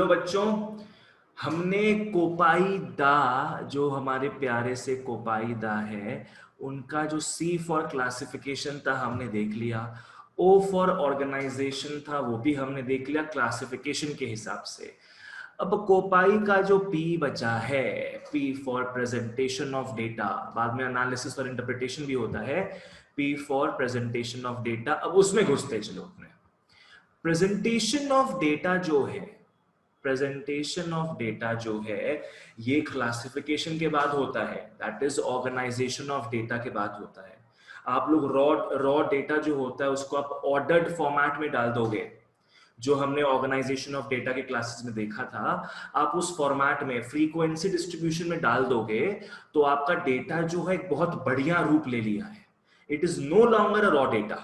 बच्चों, हमने कोपाई दा, जो हमारे प्यारे से कोपाई दा है, उनका जो सी फॉर क्लासिफिकेशन था हमने देख लिया, ओ फॉर ऑर्गेनाइजेशन था वो भी हमने देख लिया क्लासिफिकेशन के हिसाब से। अब कोपाई का जो पी बचा है, P for presentation of data, बाद में एनालिसिस और इंटरप्रिटेशन भी होता है, P for presentation of data. अब उसमें घुसते चलो अपने। प्रेजेंटेशन ऑफ डेटा जो है, प्रेजेंटेशन ऑफ डेटा जो है, ये क्लासिफिकेशन के बाद होता है, that is organisation of data के बाद होता है। आप लोग रॉ डेटा जो होता है उसको आप ऑर्डर्ड फॉर्मेट में डाल दोगे, जो हमने ऑर्गेनाइजेशन ऑफ डेटा के क्लासेस में देखा था, आप उस फॉर्मेट में फ्रीक्वेंसी डिस्ट्रीब्यूशन में डाल दोगे तो आपका डेटा जो है एक बहुत बढ़िया रूप ले लिया है। It is no longer a raw data.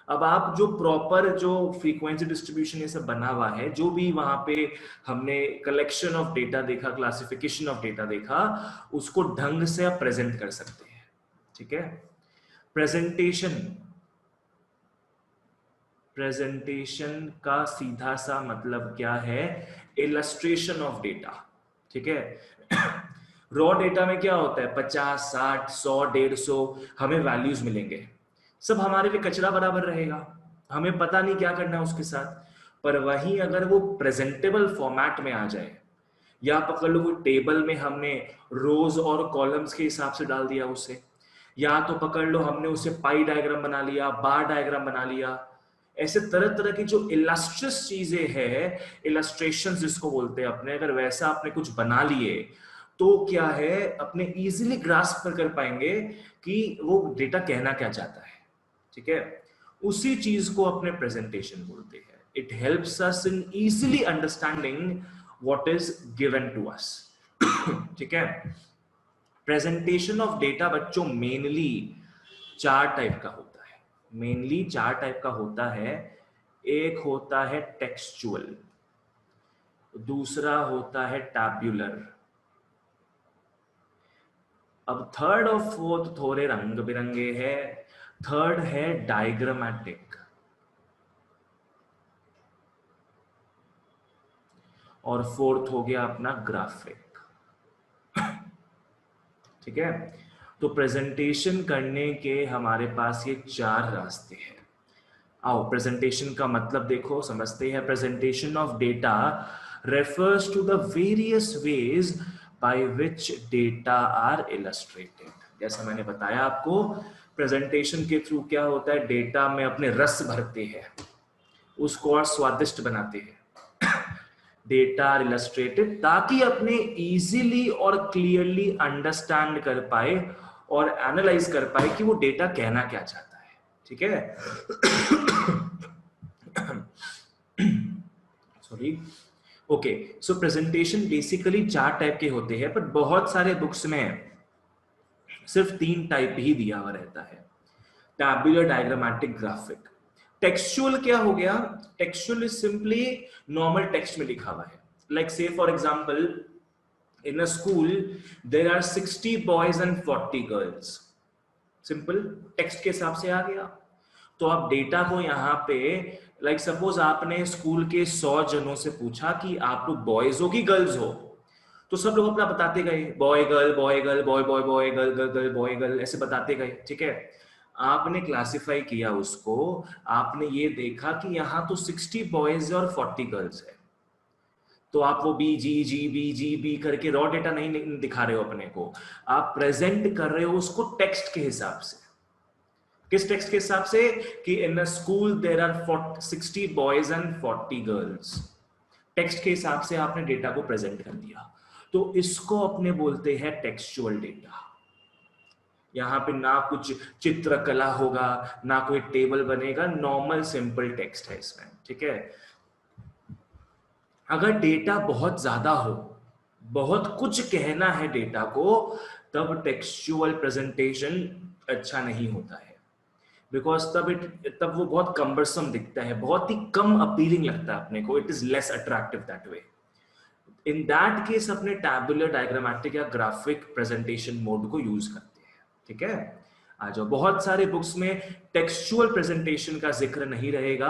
अब आप जो प्रॉपर जो फ्रीक्वेंसी डिस्ट्रीब्यूशन ये सब बना हुआ है, जो भी वहां पे हमने कलेक्शन ऑफ डेटा देखा, क्लासिफिकेशन ऑफ डेटा देखा, उसको ढंग से आप प्रेजेंट कर सकते हैं। ठीक है। प्रेजेंटेशन, प्रेजेंटेशन का सीधा सा मतलब क्या है? Illustration of data. ठीक है। रॉ डेटा में क्या होता है? 50, 60, 100, 150 हमें वैल्यूज मिलेंगे, सब हमारे लिए कचरा बराबर रहेगा, हमें पता नहीं क्या करना है उसके साथ। पर वहीं अगर वो प्रेजेंटेबल फॉर्मेट में आ जाए, या पकड़ लो वो टेबल में हमने रोज और कॉलम्स के हिसाब से डाल दिया उसे, या तो पकड़ लो हमने उसे पाई डायग्राम बना लिया, बार डायग्राम बना लिया, ऐसे तरह तरह की जो इलस्ट्रस चीजें हैं, इलस्ट्रेशंस जिसको बोलते हैं अपने, अगर वैसा आपने कुछ बना लिए तो क्या है, अपने इजीली ग्रास्प कर पाएंगे कि वो डेटा कहना क्या चाहता है। ठीक है। उसी चीज को अपने प्रेजेंटेशन बोलते हैं। It helps us in easily understanding what is given to us. ठीक है। प्रेजेंटेशन ऑफ डेटा बच्चों मेनली 4 टाइप का होता है, मेनली 4 टाइप का होता है। एक होता है टेक्सचुअल, दूसरा होता है टैब्यूलर, अब थर्ड और फोर्थ थोड़े रंग बिरंगे हैं। थर्ड है डायग्रामेटिक, और फोर्थ हो गया अपना ग्राफिक। ठीक है। तो प्रेजेंटेशन करने के हमारे पास ये 4 रास्ते हैं। आओ प्रेजेंटेशन का मतलब देखो, समझते हैं। Presentation of data refers to the various ways by which data are illustrated। जैसा मैंने बताया आपको, प्रेजेंटेशन के थ्रू क्या होता है, डेटा में अपने रस भरते हैं, उसको और स्वादिष्ट बनाते हैं। डेटा आर इलस्ट्रेटेड, ताकि अपने इजीली और क्लियरली अंडरस्टैंड कर पाए और एनालाइज कर पाए कि वो डेटा कहना क्या चाहता है। ठीक है। सॉरी। ओके, सो प्रेजेंटेशन बेसिकली 4 टाइप के होते हैं, पर बहुत सारे बुक्स में सिर्फ 3 टाइप ही दिया हुआ रहता है, टैब्यूलर, डायग्रामेटिक, ग्राफिक। टेक्सचुअल क्या हो गया? Textual is simply normal text में लिखा हुआ है। लाइक से for example, in a school there are 60 boys and 40 girls. Simple text के हिसाब से आ गया। तो आप डेटा को यहाँ पे, लाइक सपोज आपने स्कूल के 100 जनों से पूछा कि आप लोग बॉयज हो कि गर्ल्स हो, तो सब लोग अपना बताते गए, boy girl, boy girl, boy boy boy, girl girl girl, boy girl, ऐसे बताते गए। ठीक है। आपने क्लासिफाई किया उसको, आपने ये देखा कि यहाँ तो 60 बॉयज और 40 गर्ल्स है, तो आप वो बी करके रॉ डेटा नहीं दिखा रहे हो अपने को, आप प्रेजेंट कर रहे हो उसको टेक्स्ट के हिसाब से। किस टेक्स्ट के हिसाब से? कि in a school there are 60 boys and 40 girls. Text के हिसाब से आपने डेटा को प्रेजेंट कर दिया, तो इसको अपने बोलते हैं टेक्सचुअल डेटा। यहां पे ना कुछ चित्रकला होगा, ना कोई टेबल बनेगा, नॉर्मल सिंपल टेक्स्ट है इसमें। ठीक है। अगर डेटा बहुत ज्यादा हो, बहुत कुछ कहना है डेटा को, तब टेक्सचुअल प्रेजेंटेशन अच्छा नहीं होता है, बिकॉज तब वो बहुत कम्बरसम दिखता है, बहुत ही कम अपीलिंग लगता है अपने को, it is less attractive that way. In that case अपने टैबुलर, डायग्रामेटिक या ग्राफिक प्रेजेंटेशन मोड को यूज करते हैं। ठीक है। आ जाओ, बहुत सारे बुक्स में टेक्सचुअल प्रेजेंटेशन का जिक्र नहीं रहेगा,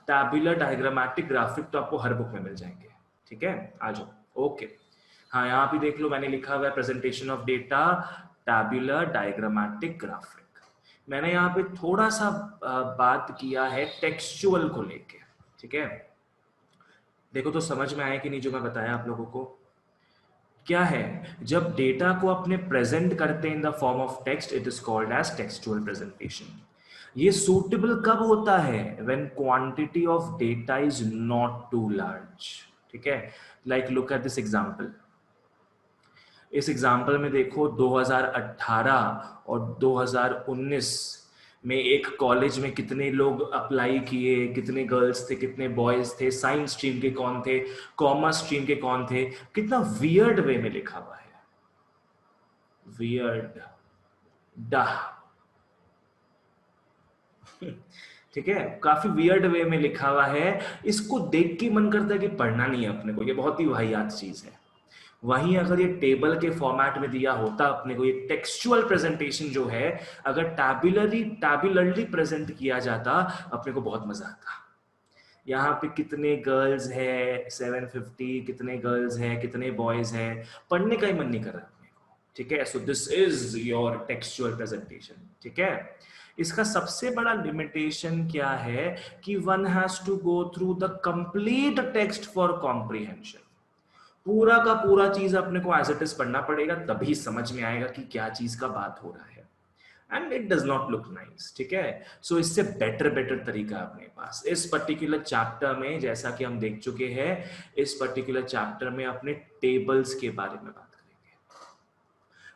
टैबुलर, डायग्रामेटिक, ग्राफिक तो आपको हर बुक में मिल जाएंगे। ठीक है, आ जाओ। ओके, हाँ यहाँ भी देख लो, मैंने लिखा हुआ है presentation of data, tabular, diagrammatic, graphic. मैंने यहाँ पे थोड़ा सा बात किया है टेक्सचुअल को लेके, ठीक है। देखो तो समझ में आया कि नहीं जो मैं बताया आप लोगों को? क्या है, जब डेटा को अपने प्रेजेंट करते हैं in the form of text, it is called as textual presentation. ये सूटेबल कब होता है? When quantity of data is not too large, ठीक है। Like look at this example. इस एग्जांपल में देखो 2018 और 2019 में एक कॉलेज में कितने लोग अप्लाई किए, कितने गर्ल्स थे, कितने बॉयज थे, साइंस स्ट्रीम के कौन थे, कॉमर्स स्ट्रीम के कौन थे। कितना वियर्ड वे में लिखा हुआ है, वियर्ड डा, ठीक है, काफी वियर्ड वे में लिखा हुआ है। इसको देख के मन करता है कि पढ़ना नहीं है अपने को, ये बहुत ही वाहियात चीज है। वहीं अगर ये टेबल के फॉर्मेट में दिया होता अपने को, ये टेक्सचुअल प्रेजेंटेशन जो है, अगर टैब्युलरली प्रेजेंट किया जाता, अपने को बहुत मजा आता। यहाँ पे कितने गर्ल्स है 750, कितने गर्ल्स है, कितने बॉयज है, पढ़ने का ही मन नहीं कर रहा अपने को, ठीक है। So this is your textual presentation, ठीक है। इसका सबसे बड़ा लिमिटेशन क्या है कि one has to go through the complete text for comprehension. पूरा का पूरा चीज अपने को एज इट इज पढ़ना पड़ेगा, तभी समझ में आएगा कि क्या चीज का बात हो रहा है। And it does not look nice, ठीक है। सो इससे बेटर तरीका अपने पास इस पर्टिकुलर चैप्टर में, जैसा कि हम देख चुके हैं, इस पर्टिकुलर चैप्टर में अपने टेबल्स के बारे में बात करेंगे।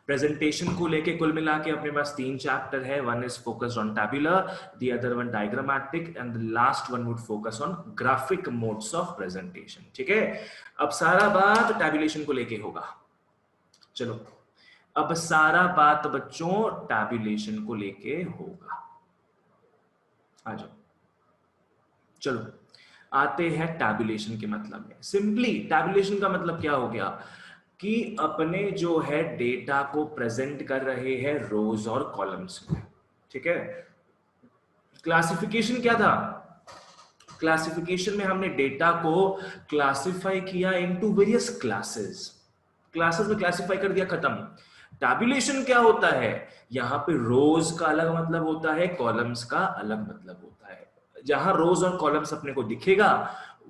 प्रेजेंटेशन को लेके कुल मिला के अपने पास 3 चैप्टर है। One is focused on tabular, the other one diagrammatic, and the last one would focus on graphic modes of presentation, ठीक है। अब सारा बात टैब्यूलेशन को लेके होगा। चलो, अब सारा बात बच्चों टैब्यूलेशन को लेके होगा। आ जाओ, चलो आते हैं टैब्यूलेशन के मतलब में। सिंपली टैब्यूलेशन का मतलब क्या हो गया कि अपने जो है डेटा को प्रेजेंट कर रहे हैं रोज और कॉलम्स में, ठीक है। क्लासिफिकेशन क्या था? क्लासिफिकेशन में हमने डेटा को क्लासिफाई किया इनटू वेरियस क्लासेस। क्लासेस में क्लासिफाई कर दिया, खत्म। टैब्यूलेशन क्या होता है? यहां पे रोज का अलग मतलब होता है, कॉलम्स का अलग मतलब होता है। जहां रोज और कॉलम्स अपने को दिखेगा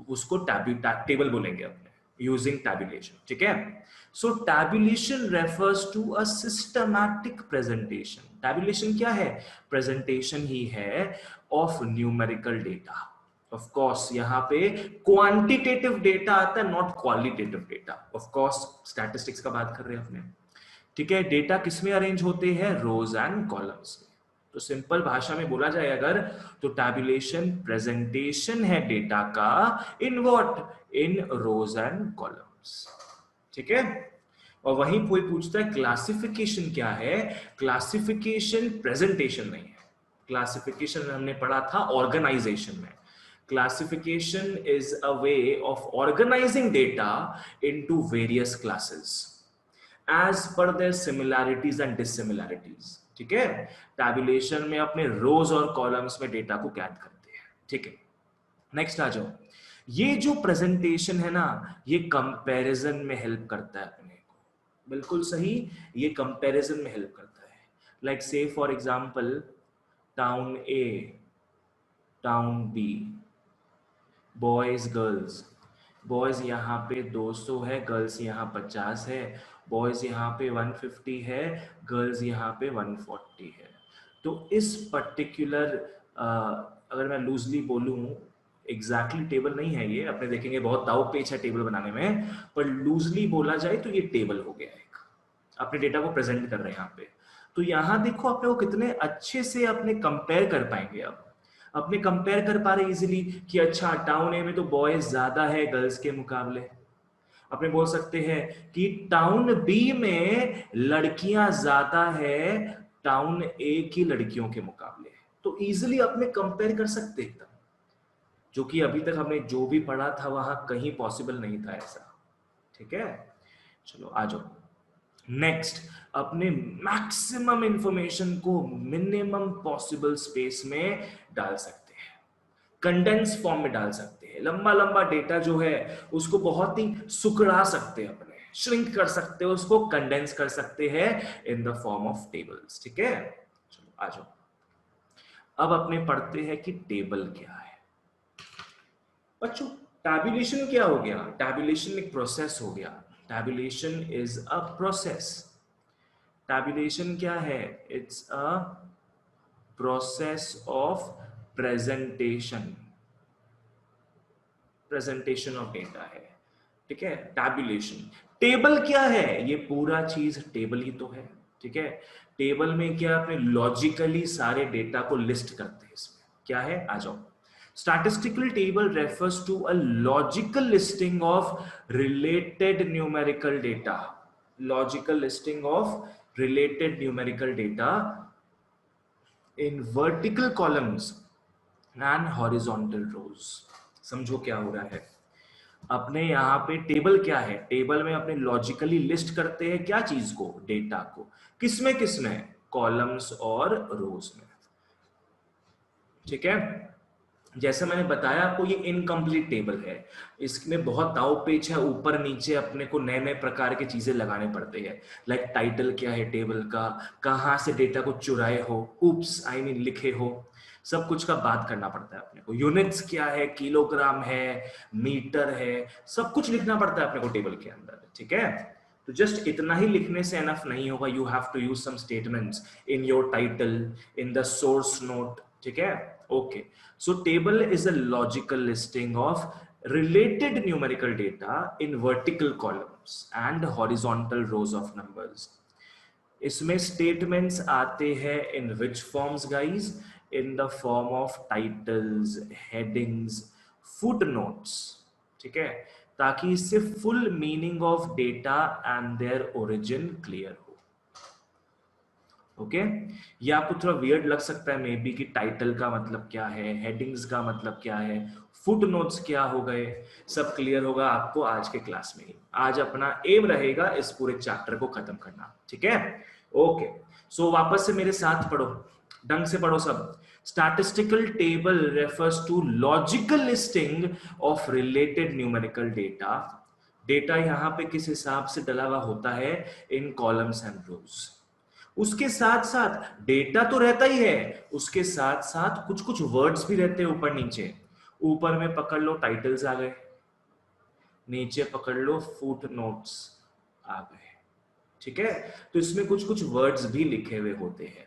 उसको टेबल बोलेंगे अपने, यूजिंग टैब्यूलेशन, ठीक है। So tabulation refers to a systematic presentation. Tabulation क्या है? प्रेजेंटेशन ही है of numerical data. Of course यहाँ पे क्वांटिटेटिव डेटा आता है, not qualitative data. Of course statistics का बात कर रहे हैं अपने, ठीक है। डेटा किसमें अरेंज होते हैं? रोज एंड कॉलम्स में। तो सिंपल भाषा में बोला जाए अगर, तो टैब्यूलेशन प्रेजेंटेशन है डेटा का in what? In rows and columns, ठीक है। और वहीं कोई पूछता है क्लासिफिकेशन क्या है? क्लासिफिकेशन प्रेजेंटेशन नहीं है। क्लासिफिकेशन हमने पढ़ा था ऑर्गेनाइजेशन में। Classification is a way of organizing data into various classes as per their similarities and dissimilarities, ठीक है। टैब्यूलेशन में अपने रोज और कॉलम्स में डेटा को कैद करते हैं, ठीक है। नेक्स्ट आ जाओ। ये जो प्रेजेंटेशन है ना, ये कंपैरिजन में हेल्प करता है अपने को, बिल्कुल सही, ये कंपैरिजन में हेल्प करता है। लाइक से for example town A, town B, boys girls. Boys यहाँ पे 200 है, गर्ल्स यहाँ 50 है, बॉयज यहाँ पे 150 है, गर्ल्स यहाँ पे 140 है। तो इस पर्टिकुलर अगर मैं लूजली बोलूँ, एग्जैक्टली टेबल नहीं है ये, अपने देखेंगे बहुत दाव पेच है टेबल बनाने में, पर लूजली बोला जाए तो ये टेबल हो गया एक, अपने डेटा को प्रेजेंट कर रहे हैं यहाँ पे। तो यहाँ देखो अपने को कितने अच्छे से अपने कंपेयर कर पाएंगे। अब अपने कंपेयर कर पा रहे इजीली कि अच्छा टाउन ए में तो बॉयज ज्यादा है गर्ल्स के मुकाबले। अपने बोल सकते हैं कि टाउन बी में लड़कियां ज्यादा है टाउन ए की लड़कियों के मुकाबले। तो इजीली अपने कंपेयर कर सकते हैं एकदम, जो कि अभी तक हमने जो भी पढ़ा था वहां कहीं पॉसिबल नहीं था ऐसा, ठीक है। चलो आ जाओ नेक्स्ट। अपने मैक्सिमम इंफॉर्मेशन को मिनिमम पॉसिबल स्पेस में डाल सकते हैं, कंडेंस फॉर्म में डाल सकते हैं। हैं, लंबा लंबा डेटा जो है उसको बहुत ही सुकड़ा सकते हैं, अपने श्रिंक कर सकते हैं, उसको कंडेंस कर सकते हैं in the form of tables. ठीक है, चलो आ जाओ, अब अपने पढ़ते हैं कि टेबल क्या है। बच्चों टैबुलेशन क्या हो गया? टैबुलेशन एक प्रोसेस हो गया। Tabulation is a process. Tabulation क्या है? It's a process of presentation, presentation of data है। ठीक है, टैबुलेशन। टेबल क्या है? ये पूरा चीज टेबल ही तो है। ठीक है, टेबल में क्या अपने लॉजिकली सारे डेटा को लिस्ट करते हैं। इसमें क्या है, आ जाओ। Statistical table refers to a logical listing of related numerical data. Logical listing of related numerical data in vertical columns and horizontal rows. समझो क्या हो रहा है। अपने यहाँ पे टेबल क्या है? टेबल में अपने लॉजिकली लिस्ट करते हैं क्या चीज को? डेटा को। किसमें किसमें? कॉलम्स और रोज में। ठीक है, जैसे मैंने बताया आपको ये इनकम्प्लीट टेबल है, इसमें बहुत दाव पेच है, ऊपर नीचे अपने को नए नए प्रकार की चीजें लगाने पड़ते हैं। लाइक टाइटल क्या है टेबल का, कहाँ से डेटा को चुराए हो, उप्स आई मीन लिखे हो, सब कुछ का बात करना पड़ता है अपने को। यूनिट्स क्या है, किलोग्राम है, मीटर है, सब कुछ लिखना पड़ता है अपने को टेबल के अंदर। ठीक है, तो जस्ट इतना ही लिखने से एनफ नहीं होगा, you have to use some statements in your title, in the source note. ठीक है, okay. So table is a logical listing of related numerical data in vertical columns and horizontal rows of numbers. इसमें statements आते हैं in which forms guys? In the form of titles, headings, footnotes. ठीक है, ताकि इससे full meaning of data and their origin clear हो। Okay, ये आपको थोड़ा वियर्ड लग सकता है मे बी कि टाइटल का मतलब क्या है, हेडिंग्स का मतलब क्या है, फुट नोट्स क्या हो गए, सब क्लियर होगा आपको आज के क्लास में ही। आज अपना एम रहेगा इस पूरे चैप्टर को खत्म करना। ठीक है, ओके। सो वापस से मेरे साथ पढ़ो, ढंग से पढ़ो सब। Statistical table refers to logical listing of related numerical data. Data यहाँ पे किस हिसाब से डला हुआ होता है? In columns and rows. उसके साथ साथ डेटा तो रहता ही है, उसके साथ साथ कुछ कुछ वर्ड्स भी रहते हैं ऊपर नीचे। ऊपर में पकड़ लो टाइटल्स आ गए, नीचे पकड़ लो फुट नोट्स आ गए। ठीक है, तो इसमें कुछ कुछ वर्ड्स भी लिखे हुए होते हैं।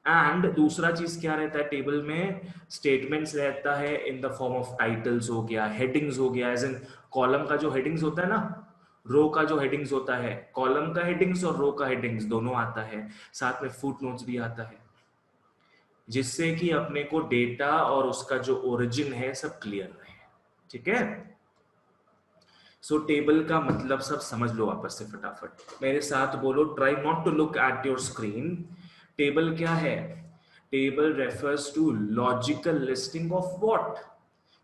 एंड दूसरा चीज क्या रहता है टेबल में? स्टेटमेंट्स रहता है इन द फॉर्म ऑफ टाइटल्स हो गया, हेडिंग्स हो गया, एज इन कॉलम का जो हेडिंग्स होता है ना, रो का जो हेडिंग्स होता है, कॉलम का हेडिंग्स और रो का हेडिंग्स दोनों आता है, साथ में फुट नोट्स भी आता है, जिससे कि अपने को डेटा और उसका जो ओरिजिन है सब क्लियर रहे। ठीक है, सो टेबल का मतलब सब समझ लो वापस से फटाफट मेरे साथ बोलो, try not to look at your screen. Table क्या है? Table refers to logical listing of what?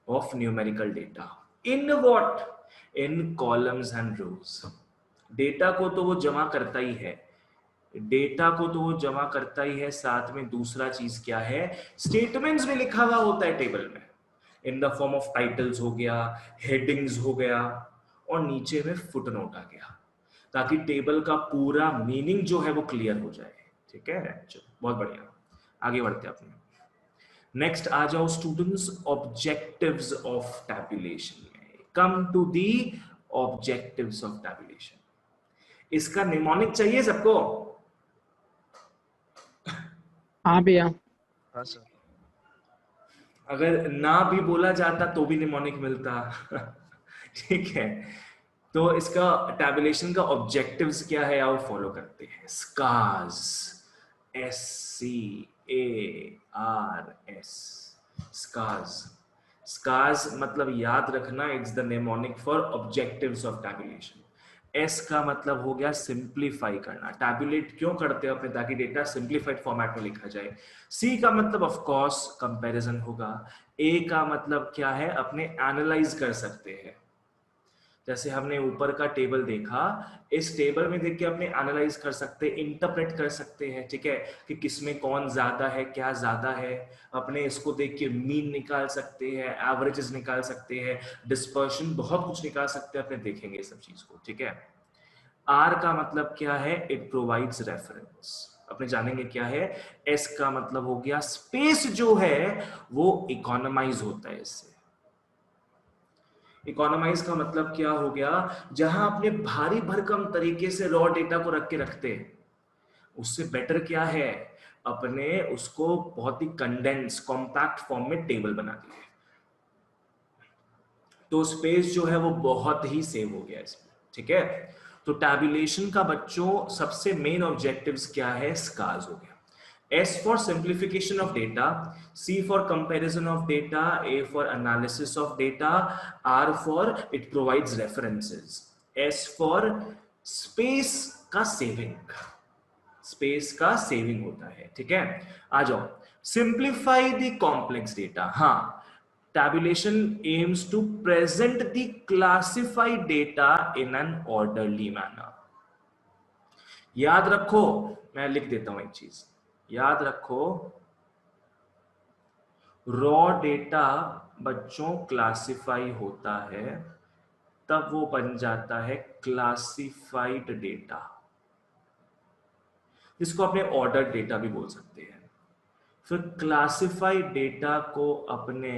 Of numerical data. In what? In columns and rows. Data को तो वो जमा करता ही है, डेटा को तो वो जमा करता ही है, साथ में दूसरा चीज क्या है? स्टेटमेंट्स में लिखा हुआ होता है टेबल में, इन द फॉर्म ऑफ टाइटल्स हो गया, हेडिंग्स हो गया, और नीचे में फुटनोट आ गया, ताकि टेबल का पूरा मीनिंग जो है वो क्लियर हो जाए। ठीक है, चलो बहुत बढ़िया, आगे बढ़ते हैं अपने। नेक्स्ट आ जाओ स्टूडेंट्स, ऑब्जेक्टिव्स ऑफ टैबुलेशन में। Come to the objectives of tabulation. इसका निमोनिक चाहिए सबको? हाँ भैया। हाँ सर। अगर ना भी बोला जाता तो भी निमोनिक मिलता। ठीक है, तो इसका टैबुलेशन का ऑब्जेक्टिव्स क्या है आओ फॉलो करते हैं। Scars, SCARS, scars. स्कार्स मतलब याद रखना, it's the mnemonic for objectives of tabulation. S का मतलब हो गया सिंप्लीफाई करना, टैबुलेट क्यों करते हो अपने, ताकि डेटा सिंप्लीफाइड फॉर्मेट में लिखा जाए। सी का मतलब ऑफ कोर्स कंपैरिजन होगा। ए का मतलब क्या है? अपने एनालाइज कर सकते हैं, जैसे हमने ऊपर का टेबल देखा, इस टेबल में देख के अपने एनालाइज कर सकते हैं, इंटरप्रेट कर सकते हैं, ठीक है, कि किसमें कौन ज्यादा है, क्या ज्यादा है। अपने इसको देख के मीन निकाल सकते हैं, एवरेजेस निकाल सकते हैं, डिस्पर्शन, बहुत कुछ निकाल सकते हैं, अपने देखेंगे ये सब चीज को, ठीक है। आर का मतलब क्या है? इट प्रोवाइड्स रेफरेंस, अपने जानेंगे क्या है। एस का मतलब हो गया स्पेस जो है वो इकोनोमाइज होता है इससे। इकोनोमाइज का मतलब क्या हो गया? जहां अपने भारी भरकम तरीके से रॉ डेटा को रख के रखते हैं, उससे बेटर क्या है, अपने उसको बहुत ही कंडेंस कॉम्पैक्ट फॉर्म में टेबल बना दिया है, तो स्पेस जो है वो बहुत ही सेव हो गया इसमें, ठीक है। तो टैबुलेशन का बच्चों सबसे मेन ऑब्जेक्टिव्स क्या है? स्कार्स हो गया। S for simplification of data, C for comparison of data, A for analysis of data, R for it provides references, S for space का saving, स्पेस का सेविंग होता है, ठीक है। आ जाओ, सिंप्लीफाई द कॉम्प्लेक्स डेटा। हाँ, tabulation aims to present the classified data in an orderly manner। याद रखो, मैं लिख देता हूं एक चीज, याद रखो, रॉ डेटा बच्चों क्लासिफाई होता है, तब वो बन जाता है क्लासिफाइड डेटा, जिसको अपने ऑर्डर डेटा भी बोल सकते हैं। फिर क्लासिफाइड डेटा को अपने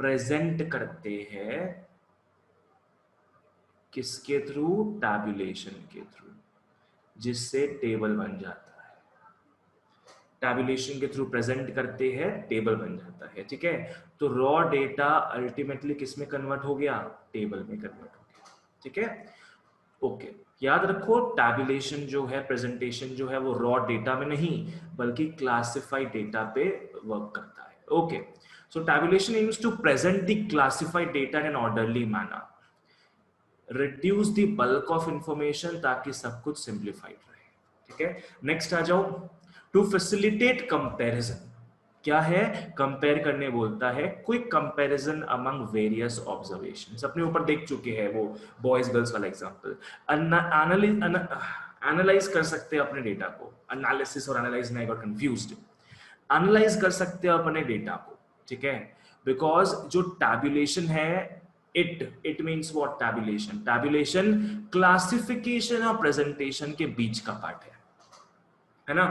प्रेजेंट करते हैं किसके थ्रू? टैबुलेशन के थ्रू, जिससे टेबल बन जाता है। टैबुलेशन के थ्रू प्रेजेंट करते हैं, टेबल बन जाता है, ठीक है। तो रॉ डेटा अल्टीमेटली किस में कन्वर्ट हो गया? टेबल में कन्वर्ट हो गया, ठीक है। ओके, याद रखो, टैबुलेशन जो है, प्रेजेंटेशन जो है, वो रॉ डेटा में नहीं बल्कि क्लासिफाइड डेटा पे वर्क करता है। Okay, so tabulation aims to present the classified data in an orderly manner, reduce the bulk of information, ताकि सब कुछ सिंप्लीफाइड रहे, ठीक है। नेक्स्ट आ जाओ, टू फैसिलिटेट कंपैरिजन। क्या है? कंपेयर करने बोलता है, quick comparison among various observations. अपने ऊपर देख चुके हैं वो बॉयज गर्ल्स वाला एग्जांपल। एनालाइज कर सकते हैं अपने डेटा को, एनालिसिस और एनालाइज में आई गॉट कंफ्यूज्ड। एनालाइज कर सकते हैं अपने डेटा को, ठीक है, बिकॉज जो टैबुलेशन है, it means what? Tabulation, tabulation classification और प्रेजेंटेशन के बीच का पार्ट है ना।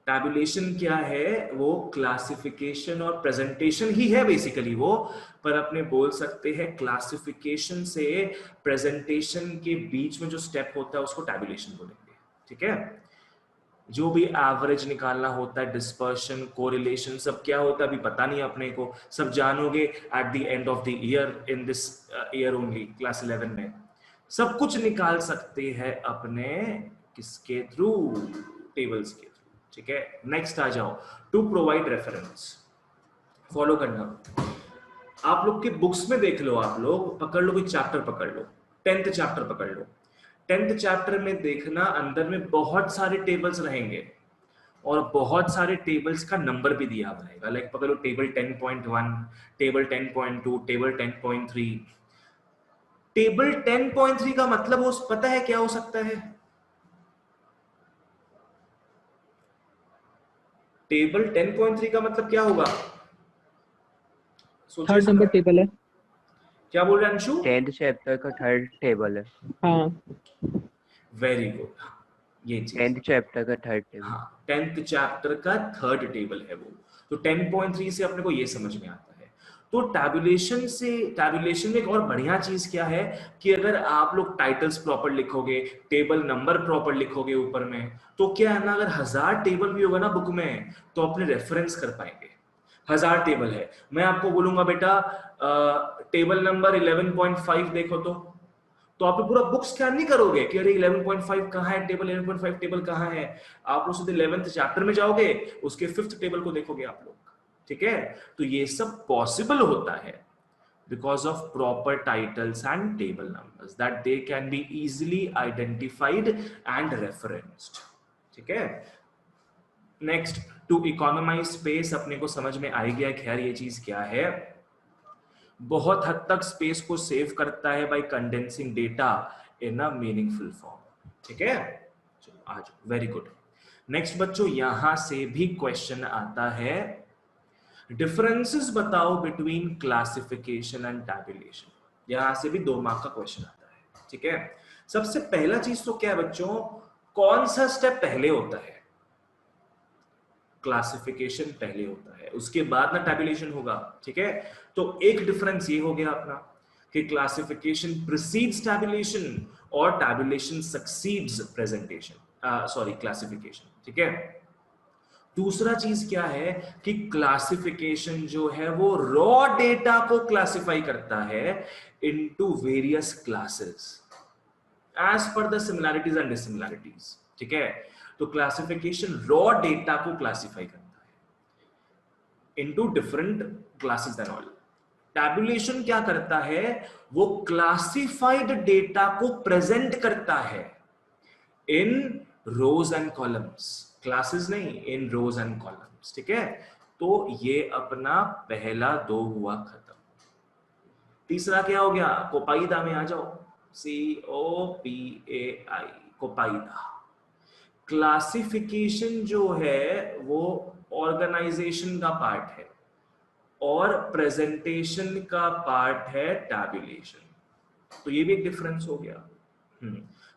टैबुलेशन क्या है? वो क्लासिफिकेशन और प्रेजेंटेशन ही है बेसिकली वो, पर अपने बोल सकते हैं क्लासिफिकेशन से प्रेजेंटेशन के बीच में जो स्टेप होता है उसको टैबुलेशन बोलेंगे, ठीक है। जो भी एवरेज निकालना होता है, डिस्पर्शन, कोरिलेशन, सब क्या होता है अभी पता नहीं अपने को, सब जानोगे at the end of the year, in this year only, class 11 में सब कुछ निकाल सकते हैं अपने किसके थ्रू? टेबल्स के थ्रू, ठीक है। नेक्स्ट आ जाओ, टू प्रोवाइड रेफरेंस। फॉलो करना, आप लोग के बुक्स में देख लो, आप लोग पकड़ लो, कोई चैप्टर पकड़ लो, 10th चैप्टर पकड़ लो। 10th चैप्टर में देखना, अंदर में बहुत सारे टेबल्स रहेंगे और बहुत सारे टेबल्स का नंबर भी दिया हुआ रहेगा। लाइक पकड़ लो टेबल 10.1, टेबल 10.2, टेबल 10.3। टेबल 10.3 का मतलब हो पता है क्या हो सकता है? टेबल 10.3 का मतलब क्या होगा? सोचिए थर्ड नंबर सर। टेबल है। क्या बोल रहे हैं अंशु? 10th चैप्टर का थर्ड टेबल है। हाँ। वेरी गुड, ये चीज। 10th चैप्टर का थर्ड टेबल। हाँ, 10th चैप्टर का थर्ड टेबल है वो। तो 10.3 से अपने को ये समझ में आता है। तो टैबुलेशन से, टैबुलेशन में एक और बढ़िया चीज क्या है कि अगर आप लोग टाइटल्स प्रॉपर लिखोगे, टेबल नंबर प्रॉपर लिखोगे ऊपर में, तो क्या है ना, अगर 1000 टेबल भी होगा ना बुक में, तो अपने रेफरेंस कर पाएंगे। 1000 टेबल है, मैं आपको बोलूंगा बेटा टेबल नंबर 11.5 देखो, तो आप पूरा बुक स्कैन नहीं करोगे कि अरे 11.5 कहाँ है, टेबल 11.5 टेबल कहाँ है। आप लोग सीधे 11th चैप्टर में जाओगे, उसके 5th टेबल को देखोगे आप लोग, ठीक है। तो ये सब पॉसिबल होता है because of proper titles and table numbers that they can be easily identified and referenced, ठीक है। नेक्स्ट, टू इकोनोमाइज स्पेस, अपने को समझ में आ गया खैर ये चीज क्या है। बहुत हद तक स्पेस को सेव करता है by condensing data in a meaningful form. ठीक है, चलो आ जाओ, वेरी गुड। नेक्स्ट बच्चों, यहां से भी क्वेश्चन आता है, डिफरेंसेस बताओ बिटवीन क्लासिफिकेशन एंड टैबुलेशन। यहां से भी 2 मार्क का क्वेश्चन आता है। ठीक है, सबसे पहला चीज तो क्या है बच्चों, कौन सा स्टेप पहले होता है? क्लासिफिकेशन पहले होता है, उसके बाद ना टैबुलेशन होगा। ठीक है, तो एक डिफरेंस ये हो गया अपना कि क्लासिफिकेशन प्रीसीड्स टैबुलेशन और tabulation succeeds presentation, sorry classification. ठीक है, दूसरा चीज क्या है कि क्लासिफिकेशन जो है वो रॉ डेटा को क्लासिफाई करता है into various classes as per the similarities and dissimilarities. ठीक है, तो क्लासिफिकेशन रॉ डेटा को क्लासिफाई करता है into different classes and all. Tabulation क्या करता है, वो क्लासिफाइड डेटा को प्रेजेंट करता है इन रोज एंड कॉलम्स, क्लासेस नहीं, इन रोज एंड कॉलम्स। ठीक है, तो ये अपना पहला 2 हुआ खत्म। तीसरा क्या हो गया, कोपाइदा में आ जाओ, COPAI, कोपाइदा। क्लासिफिकेशन जो है वो ऑर्गेनाइजेशन का पार्ट है और प्रेजेंटेशन का पार्ट है टैबुलेशन, तो ये भी एक डिफरेंस हो गया।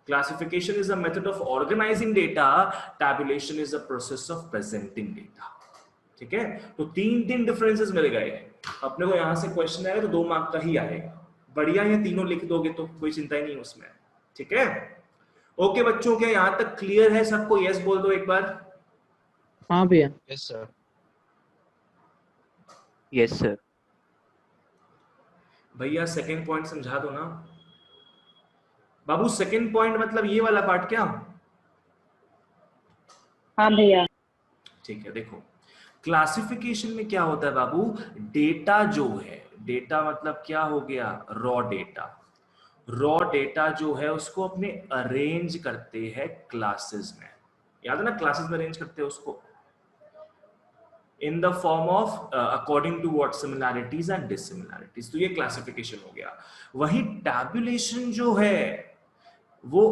Classification is a method of organizing data, tabulation is a process of presenting data। ठीक है, तो 3 डिफरेंसेस मिल गए। अपने को यहां से क्वेश्चन आएगा तो 2 मार्क का ही आएगा, बढ़िया, ये तीनों लिख दोगे तो कोई चिंता ही नहीं उसमें। ठीक है, ओके बच्चों, क्या यहां तक क्लियर है सबको? यस बोल दो एक बार। हाँ भैया। Yes sir. Yes sir. भैया सेकंड पॉइंट समझा दो ना बाबू। सेकंड पॉइंट मतलब ये वाला पार्ट क्या? हाँ भैया। ठीक है, देखो क्लासिफिकेशन में क्या होता है बाबू, डेटा जो है, डेटा मतलब क्या हो गया, रॉ डेटा। रॉ डेटा जो है उसको अपने अरेंज करते हैं क्लासेस में, याद है ना, क्लासेस में अरेंज करते हैं उसको in the form of according to what similarities and dissimilarities, तो ये क्लासिफिकेशन हो गया। वही टैबुलेशन जो है वो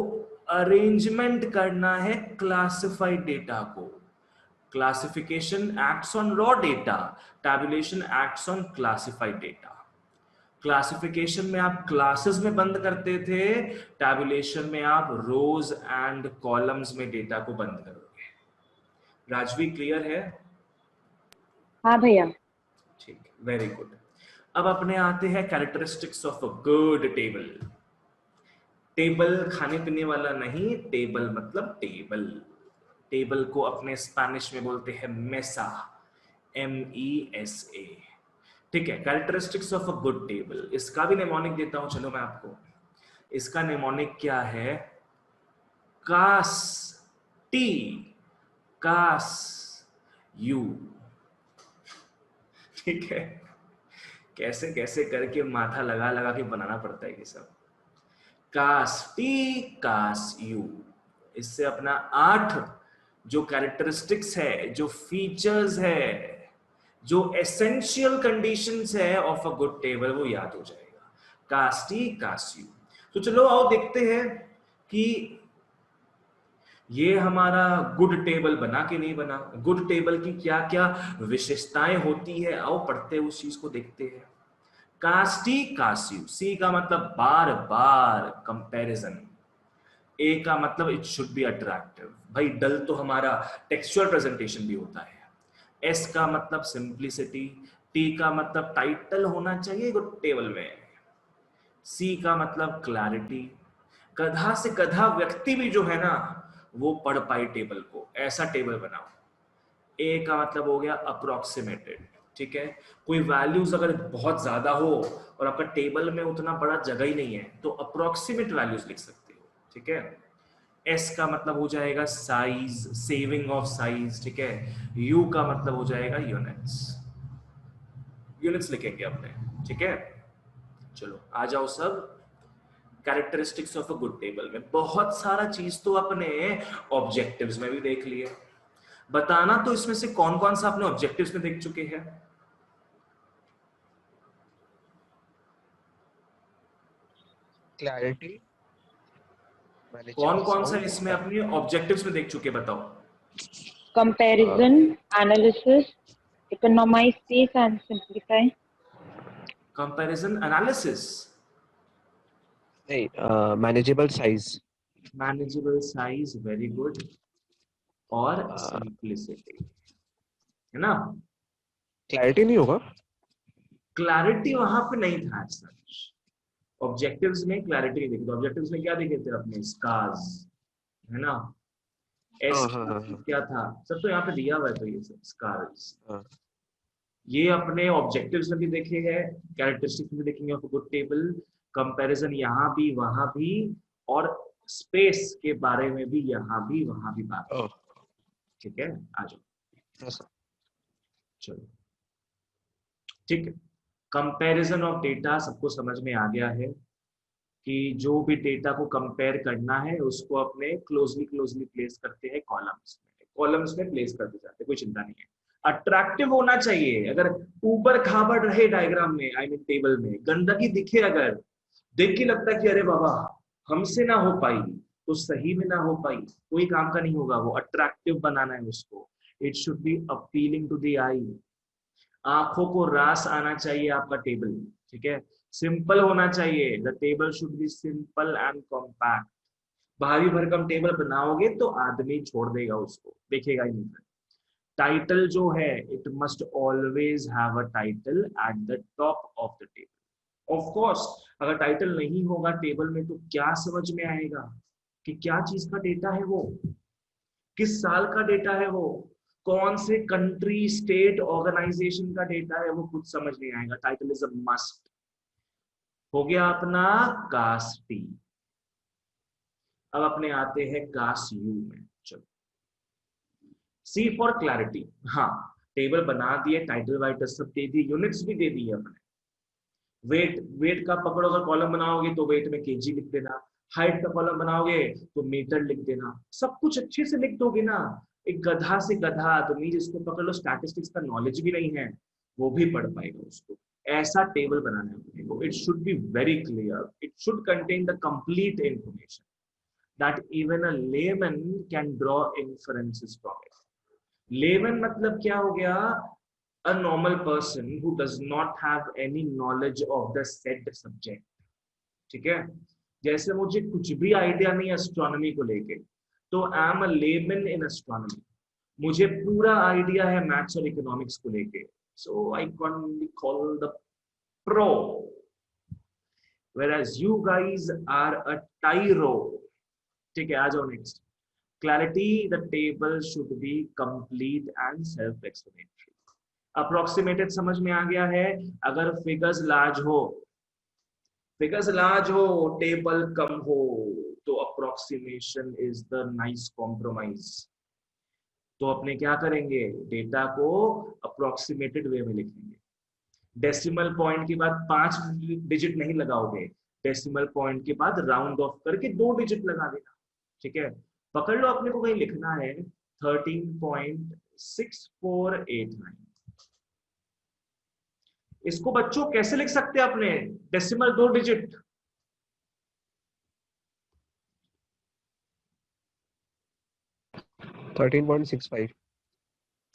अरेंजमेंट करना है क्लासिफाइड डेटा को। Classification acts on raw data, tabulation acts on classified data. Classification में आप क्लासेस में बंद करते थे, टैबुलेशन में आप रोज एंड कॉलम्स में डेटा को बंद करोगे। राजवी क्लियर है? हाँ भैया। ठीक, वेरी गुड। अब अपने आते हैं characteristics of a good table. Table खाने पीने वाला नहीं, टेबल मतलब टेबल। टेबल को अपने स्पेनिश में बोलते हैं मेसा, MESA। ठीक है, characteristics of a good table, इसका भी नेमोनिक देता हूं, चलो मैं आपको। इसका नेमोनिक क्या है, कास टी कास यू। ठीक है, कैसे कैसे करके माथा लगा लगा के बनाना पड़ता है ये सब। कास टी कास यू, इससे अपना 8 जो कैरेक्टरिस्टिक्स है, जो फीचर्स है, जो एसेंशियल कंडीशंस है ऑफ अ गुड टेबल, वो याद हो जाएगा, कास टी कास यू। तो चलो आओ देखते हैं कि ये हमारा गुड टेबल बना कि नहीं बना, गुड टेबल की क्या क्या विशेषताएं होती है, आओ पढ़ते हैं, उस चीज को देखते हैं। कास्टी कास्यू, सी का मतलब बार बार कंपैरिजन, ए का मतलब इट शुड बी अट्रैक्टिव, भाई डल तो हमारा टेक्सचुअल प्रेजेंटेशन भी होता है। एस का मतलब सिंप्लिसिटी, टी का मतलब टाइटल होना चाहिए गुड टेबल में, सी का मतलब क्लैरिटी, गधा से गधा व्यक्ति भी जो है ना वो पढ़ पाए टेबल को, ऐसा टेबल बनाओ। ए का मतलब हो गया अप्रोक्सीमेटेड, ठीक है, कोई वैल्यूज अगर बहुत ज्यादा हो और आपका टेबल में उतना बड़ा जगह ही नहीं है तो अप्रोक्सीमेट वैल्यूज लिख सकते हो। ठीक है, एस का मतलब हो जाएगा साइज, सेविंग ऑफ साइज। ठीक है, यू का मतलब हो जाएगा यूनिट्स, यूनिट्स लिखेंगे अपने। ठीक है, चलो आ जाओ सब characteristics of a good table में। बहुत सारा चीज तो अपने ऑब्जेक्टिव्स में भी देख लिए, बताना तो इसमें से कौन कौन सा अपने ऑब्जेक्टिव्स में देख चुके हैं। क्लैरिटी, कौन मैनेजेबल कौन सा साउंड, इसमें अपने ऑब्जेक्टिव्स में देख चुके बताओ? Comparison, analysis, economize space and simplify. Comparison analysis, नहीं, manageable size, manageable size, very good, और सिंप्लिसिटी, है ना? क्लैरिटी नहीं होगा? क्लैरिटी वहां पे नहीं था ऐसा। ऑब्जेक्टिव्स में क्लैरिटी नहीं देखी, ऑब्जेक्टिव्स में क्या देखे थे अपने? स्कार्स, है ना? एस हाँ। क्या था सब तो यहाँ पे दिया हुआ है, तो ये सब स्कार्स हाँ। ये अपने ऑब्जेक्टिव्स में भी देखे हैं, कैरेक्टरिस्टिक्स में देखेंगे ऑफ गुड टेबल, कंपैरिजन यहाँ भी वहां भी, और स्पेस के बारे में भी यहाँ भी वहां भी बात। ओह, ठीक है, आ जाओ, हाँ सर। चलो ठीक है। कंपैरिजन ऑफ डेटा सबको समझ में आ गया है कि जो भी डेटा को कंपेयर करना है उसको अपने क्लोजली प्लेस करते हैं कॉलम्स में प्लेस करते जाते हैं, कोई चिंता नहीं है। अट्रैक्टिव होना चाहिए, अगर ऊपर खाबड़ रहे डायग्राम में, आई मीन टेबल में गंदगी दिखे, अगर देख के लगता है कि अरे बाबा हमसे ना हो पाई, तो सही में ना हो पाई, कोई काम का नहीं होगा। वो अट्रैक्टिव बनाना है उसको, it should be appealing to the eye, आंखों को रास आना चाहिए आपका टेबल। ठीक है, सिंपल होना चाहिए, the table should be simple and compact. भारी भरकम टेबल बनाओगे तो आदमी छोड़ देगा, उसको देखेगा ही नहीं। टाइटल जो है, it must always have a title at the top of the table. Of course अगर टाइटल नहीं होगा टेबल में तो क्या समझ में आएगा कि क्या चीज का डेटा है वो, किस साल का डेटा है वो, कौन से कंट्री स्टेट ऑर्गेनाइजेशन का डेटा है, वो कुछ समझ नहीं आएगा। Title is a must. हो गया अपना कास्टी। अब अपने आते हैं कास यू में। चलो, सी फॉर क्लैरिटी। हाँ, टेबल बना दिए, टाइटल वाइटल सब दे दिए, यूनिट्स भी दे दिए अपने। वेट का पकड़ो, अगर कॉलम बनाओगे तो वेट में केजी लिख देना, हाइट का कॉलम बनाओगे तो मीटर लिख देना, सब कुछ अच्छे से लिख दोगे ना। एक गधा से गधा आदमी जिसको पकड़ लो, स्टैटिस्टिक्स का नॉलेज भी नहीं है, वो भी पढ़ पाएगा उसको। ऐसा टेबल बनाना है अपने को। It should be very clear, it should contain the complete information that even a lemon can draw inferences from it. Lemon मतलब क्या हो गया? A normal person who does not have any knowledge of the said subject। ठीक है, जैसे मुझे कुछ भी आइडिया नहीं एस्ट्रोनॉमी को लेके, तो I am a layman in astronomy. मुझे पूरा आइडिया है मैथ्स और इकोनॉमिक्स को लेके, so I can be called the pro, whereas you guys are a tyro। ठीक है, आ जाओ next. Clarity, the table should be complete and self explanatory. Approximated समझ में आ गया है। अगर फिगर्स लार्ज हो, टेबल कम हो, तो approximation is the nice compromise. तो अपने क्या करेंगे, डेटा को अप्रोक्सीमेटेड वे में लिखेंगे। डेसिमल पॉइंट के बाद 5 डिजिट नहीं लगाओगे, डेसिमल पॉइंट के बाद राउंड ऑफ करके 2 डिजिट लगा देना। ठीक है, पकड़ लो, अपने को कहीं लिखना है 13.6489। इसको बच्चों कैसे लिख सकते हैं अपने? Decimal 2 digit, $13.65।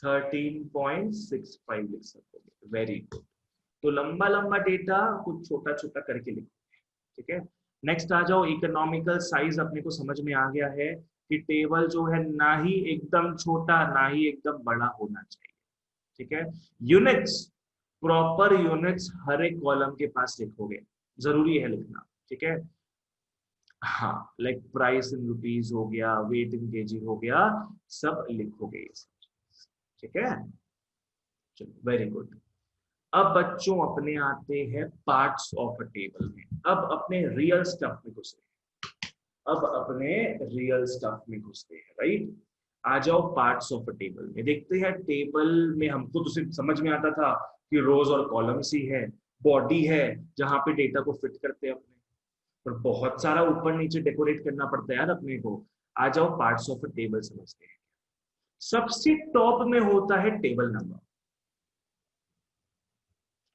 13.65 लिख सकोगे, वेरी गुड। तो लंबा लंबा डेटा कुछ छोटा छोटा करके लिखो। ठीक है, नेक्स्ट आ जाओ। इकोनॉमिकल साइज अपने को समझ में आ गया है कि टेबल जो है ना ही एकदम छोटा ना ही एकदम बड़ा होना चाहिए। ठीक है, यूनिट्स, प्रॉपर यूनिट्स हर एक कॉलम के पास लिखोगे, जरूरी है लिखना। ठीक है, हाँ, लाइक प्राइस इन रुपीज हो गया, वेट इन केजी हो गया, सब लिखोगे ये सब। ठीक है, चलो वेरी गुड। अब बच्चों अपने आते हैं पार्ट्स ऑफ अ टेबल में। अब अपने रियल स्टफ में घुसते हैं, राइट। आ जाओ पार्ट्स ऑफ अ टेबल में, देखते हैं। टेबल में हमको तो सिर्फ समझ में आता था कि रोज और कॉलम्स ही है, बॉडी है जहां पे डेटा को फिट करते हैं अपने, पर बहुत सारा ऊपर नीचे डेकोरेट करना पड़ता है यार अपने को। आ जाओ पार्ट्स ऑफ अ टेबल समझते हैं। सबसे टॉप में होता है टेबल नंबर,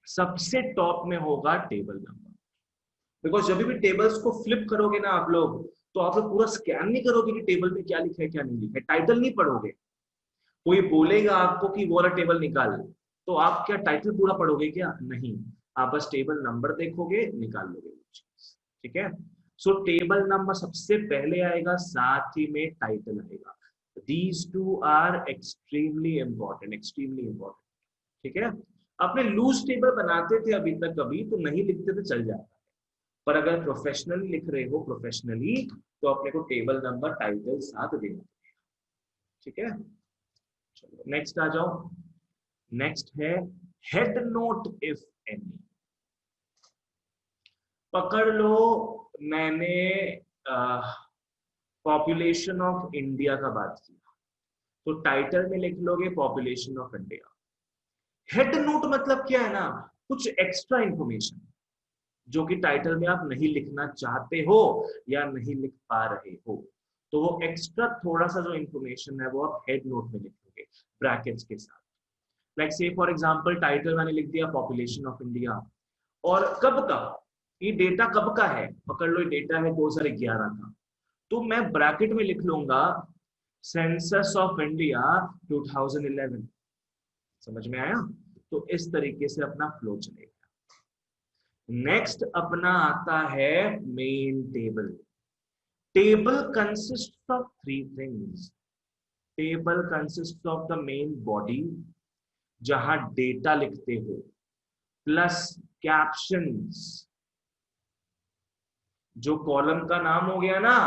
सबसे टॉप में होगा टेबल नंबर। बिकॉज जब भी टेबल्स को फ्लिप करोगे ना आप लोग, तो आप लोग पूरा स्कैन नहीं करोगे कि टेबल में क्या लिखा है क्या नहीं लिखा है, टाइटल नहीं पढ़ोगे। कोई बोलेगा आपको कि वो वाला टेबल निकाल, तो आप क्या टाइटल पूरा पढ़ोगे क्या? नहीं, आप बस टेबल नंबर देखोगे, निकाल लोगे। ठीक है, सो टेबल नंबर सबसे पहले आएगा, साथ ही में टाइटल आएगा। These two are extremely important, extremely important. ठीक है, अपने लूज टेबल बनाते थे अभी तक, कभी तो नहीं लिखते थे चल जाता है, पर अगर प्रोफेशनली लिख रहे हो प्रोफेशनली, तो अपने को टेबल नंबर टाइटल साथ देना पड़ेगा। ठीक है, चलो नेक्स्ट आ जाओ। नेक्स्ट है हेड नोट इफ एनी। पकड़ लो, मैंने पॉपुलेशन ऑफ इंडिया का बात किया, तो टाइटल में लिख लोगे population of India. Head note मतलब क्या है ना, कुछ एक्स्ट्रा इंफॉर्मेशन जो कि टाइटल में आप नहीं लिखना चाहते हो या नहीं लिख पा रहे हो, तो वो एक्स्ट्रा थोड़ा सा जो इंफॉर्मेशन है वो आप हेड नोट में लिखोगे ब्रैकेट्स के साथ। लाइक से फॉर एग्जांपल टाइटल मैंने लिख दिया पॉपुलेशन ऑफ इंडिया, और कब का, ये डेटा कब का है, पकड़ लो ये डेटा है 2011 का, तो मैं ब्रैकेट में लिख लूंगा सेंसस ऑफ इंडिया 2011। समझ में आया? तो इस तरीके से अपना फ्लो चलेगा। नेक्स्ट अपना आता है main table. Table consist of 3 things. Table consist of the main body, जहां डेटा लिखते हो, प्लस कैप्शंस। जो कॉलम का नाम हो गया ना,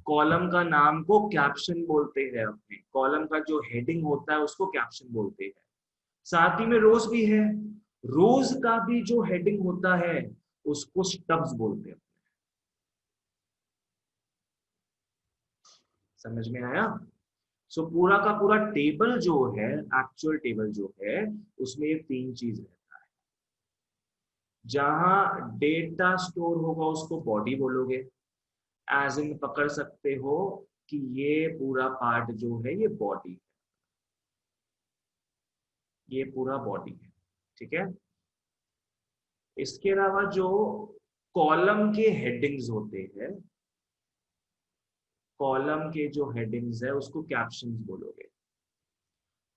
कॉलम का नाम को कैप्शन बोलते हैं अपने, कॉलम का जो हेडिंग होता है उसको कैप्शन बोलते हैं। साथ ही में रोज भी है, रोज का भी जो हेडिंग होता है उसको स्टब्स बोलते हैं। समझ में आया? सो पूरा का पूरा टेबल जो है, एक्चुअल टेबल जो है, उसमें ये 3 चीज रहता है। जहां डेटा स्टोर होगा उसको बॉडी बोलोगे, एज इन पकड़ सकते हो कि ये पूरा पार्ट जो है ये बॉडी है, ये पूरा बॉडी है। ठीक है, इसके अलावा जो कॉलम के हेडिंग्स होते हैं, कॉलम के जो हेडिंग्स है उसको कैप्शंस बोलोगे,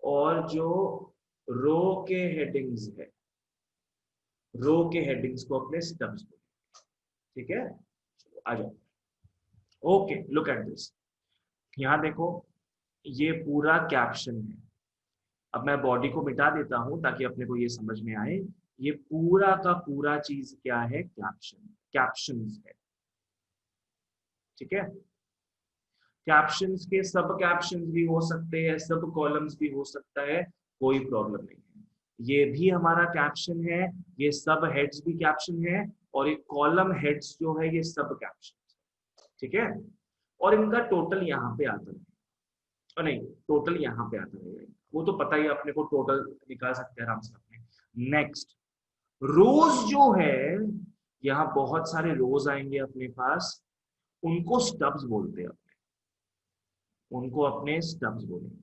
और जो रो के हेडिंग्स है, रो के हेडिंग्स को अपने स्टब्स बोलोगे। ठीक है, आ जाओ। Okay, look at this. यहां देखो, ये पूरा कैप्शन है। अब मैं बॉडी को मिटा देता हूं ताकि अपने को ये समझ में आए, ये पूरा का पूरा चीज क्या है, कैप्शन, कैप्शंस है। ठीक है, कैप्शंस के सब कैप्शंस भी हो सकते हैं, सब कॉलम्स भी हो सकता है, कोई प्रॉब्लम नहीं है। ये भी हमारा कैप्शन है, ये सब हेड्स भी कैप्शन है, और ये कॉलम हेड्स जो है ये सब कैप्शन। ठीक है, और इनका टोटल यहाँ पे आता है, और नहीं टोटल यहाँ पे आता है, वो तो पता ही अपने को, टोटल निकाल सकते हैं आराम से अपने। नेक्स्ट, रोज जो है, यहाँ बहुत सारे रोज आएंगे अपने पास, उनको स्टब्स बोलते हैं अपने, उनको अपने स्टब्स बोलेंगे।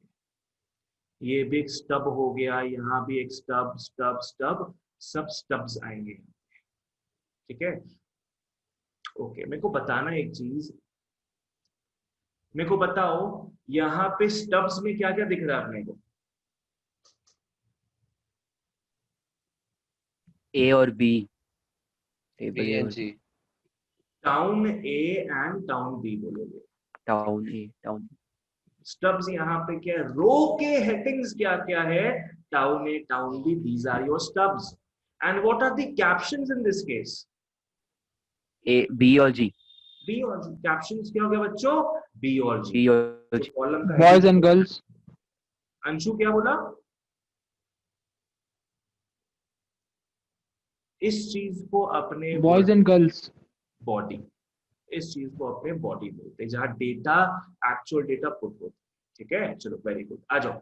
ये भी एक स्टब हो गया, यहाँ भी एक स्टब, स्टब स्टब, सब स्टब्स आएंगे। ठीक है, ओके, मेरे को बताना एक चीज, मेरे को बताओ यहाँ पे स्टब्स में क्या क्या दिख रहा है अपने को? ए और B, table B A and और G. Town A and town B बोलोगे। टाउन ए, टाउन स्टब्स यहाँ पे क्या है, रो के हेडिंग्स क्या क्या है, town A town B, these are your stubs. And what are the captions in this case? A, B और जी, बी और जी। कैप्शंस क्या हो गया बच्चों? बी और जी। बी और जी। कॉलम का बॉयज एंड गर्ल्स। अंशु क्या बोला? इस चीज को अपने बॉयज एंड गर्ल्स। बॉडी, इस चीज को अपने बॉडी बोलते हैं, जहां डेटा, एक्चुअल डेटा पुट होता है। ठीक है, चलो वेरी गुड, आ जाओ।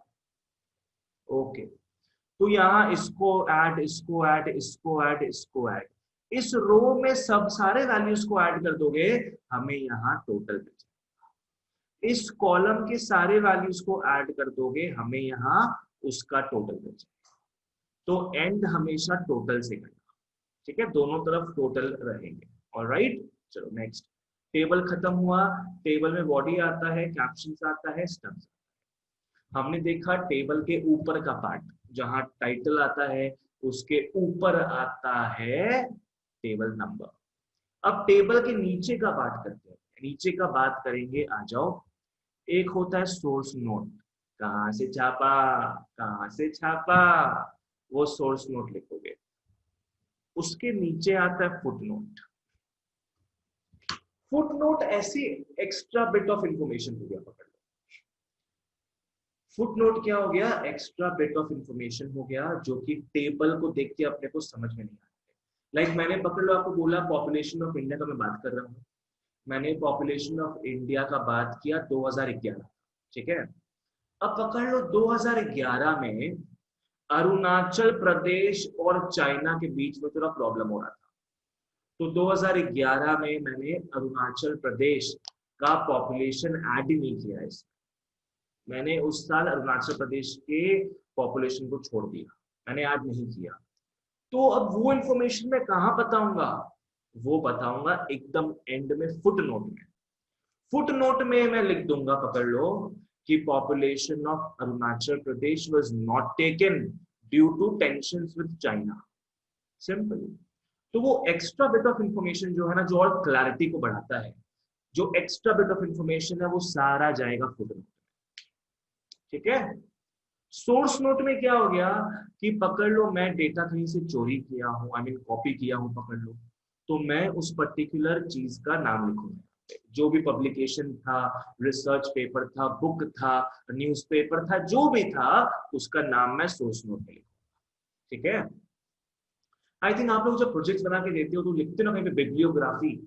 ओके, तो यहाँ इसको ऐड, इसको ऐड, इसको ऐड, इसको ऐड, इस रो में सब सारे वैल्यूज को ऐड कर दोगे, हमें यहाँ टोटल मिल जाएगा। इस कॉलम के सारे वैल्यूज को ऐड कर दोगे, हमें यहाँ उसका टोटल मिल जाएगा। तो एंड हमेशा टोटल से करना। ठीक है, दोनों तरफ टोटल रहेंगे। ऑलराइट, चलो नेक्स्ट। टेबल खत्म हुआ, टेबल में बॉडी आता है, कैप्शंस आता है, स्टब्स। हमने देखा टेबल के ऊपर का पार्ट, जहां टाइटल आता है उसके ऊपर आता है टेबल नंबर। अब टेबल के नीचे का बात करते हैं, नीचे का बात करेंगे, आ जाओ। एक होता है सोर्स नोट, कहां से छापा, कहां से छापा, वो सोर्स नोट लिखोगे। उसके नीचे आता है फुट नोट। फुट नोट ऐसी एक्स्ट्रा बिट ऑफ इंफॉर्मेशन हो गया, पकड़ लो। फुट नोट क्या हो गया, एक्स्ट्रा बिट ऑफ इंफॉर्मेशन हो गया, जो कि टेबल को देख के अपने को समझ में नहीं आता। लाइक मैंने पकड़ लो आपको बोला पॉपुलेशन ऑफ इंडिया का मैं बात कर रहा हूँ, मैंने पॉपुलेशन ऑफ इंडिया का बात किया 2011, ठीक है। अब पकड़ लो 2011 में अरुणाचल प्रदेश और चाइना के बीच में थोड़ा प्रॉब्लम हो रहा था। तो 2011 में मैंने अरुणाचल प्रदेश का पॉपुलेशन ऐड ही नहीं किया है, मैंने उस साल अरुणाचल प्रदेश के पॉपुलेशन को छोड़ दिया, मैंने ऐड नहीं किया। तो अब वो इंफॉर्मेशन मैं कहाँ बताऊंगा, वो बताऊंगा एकदम एंड में फुट नोट में। फुट नोट में मैं लिख दूंगा, पकड़ लो, कि population of Arunachal Pradesh was not taken due to tensions with China, simple. तो वो एक्स्ट्रा बिट ऑफ इंफॉर्मेशन जो है ना, जो और क्लैरिटी को बढ़ाता है, जो एक्स्ट्रा बिट ऑफ इंफॉर्मेशन है वो सारा जाएगा फुट नोट, ठीक है। सोर्स नोट में क्या हो गया कि पकड़ लो मैं डेटा कहीं से चोरी किया हूं, आई मीन कॉपी किया हूं, पकड़ लो, तो मैं उस पर्टिकुलर चीज का नाम लिखूंगा, जो भी पब्लिकेशन था, रिसर्च पेपर था, बुक था, न्यूज़पेपर था, जो भी था, उसका नाम मैं सोर्स नोट में लिखूंगा, ठीक है। आई थिंक आप लोग जब प्रोजेक्ट बना के देते हो तो लिखते हो ना कहीं पे बिब्लियोग्राफी,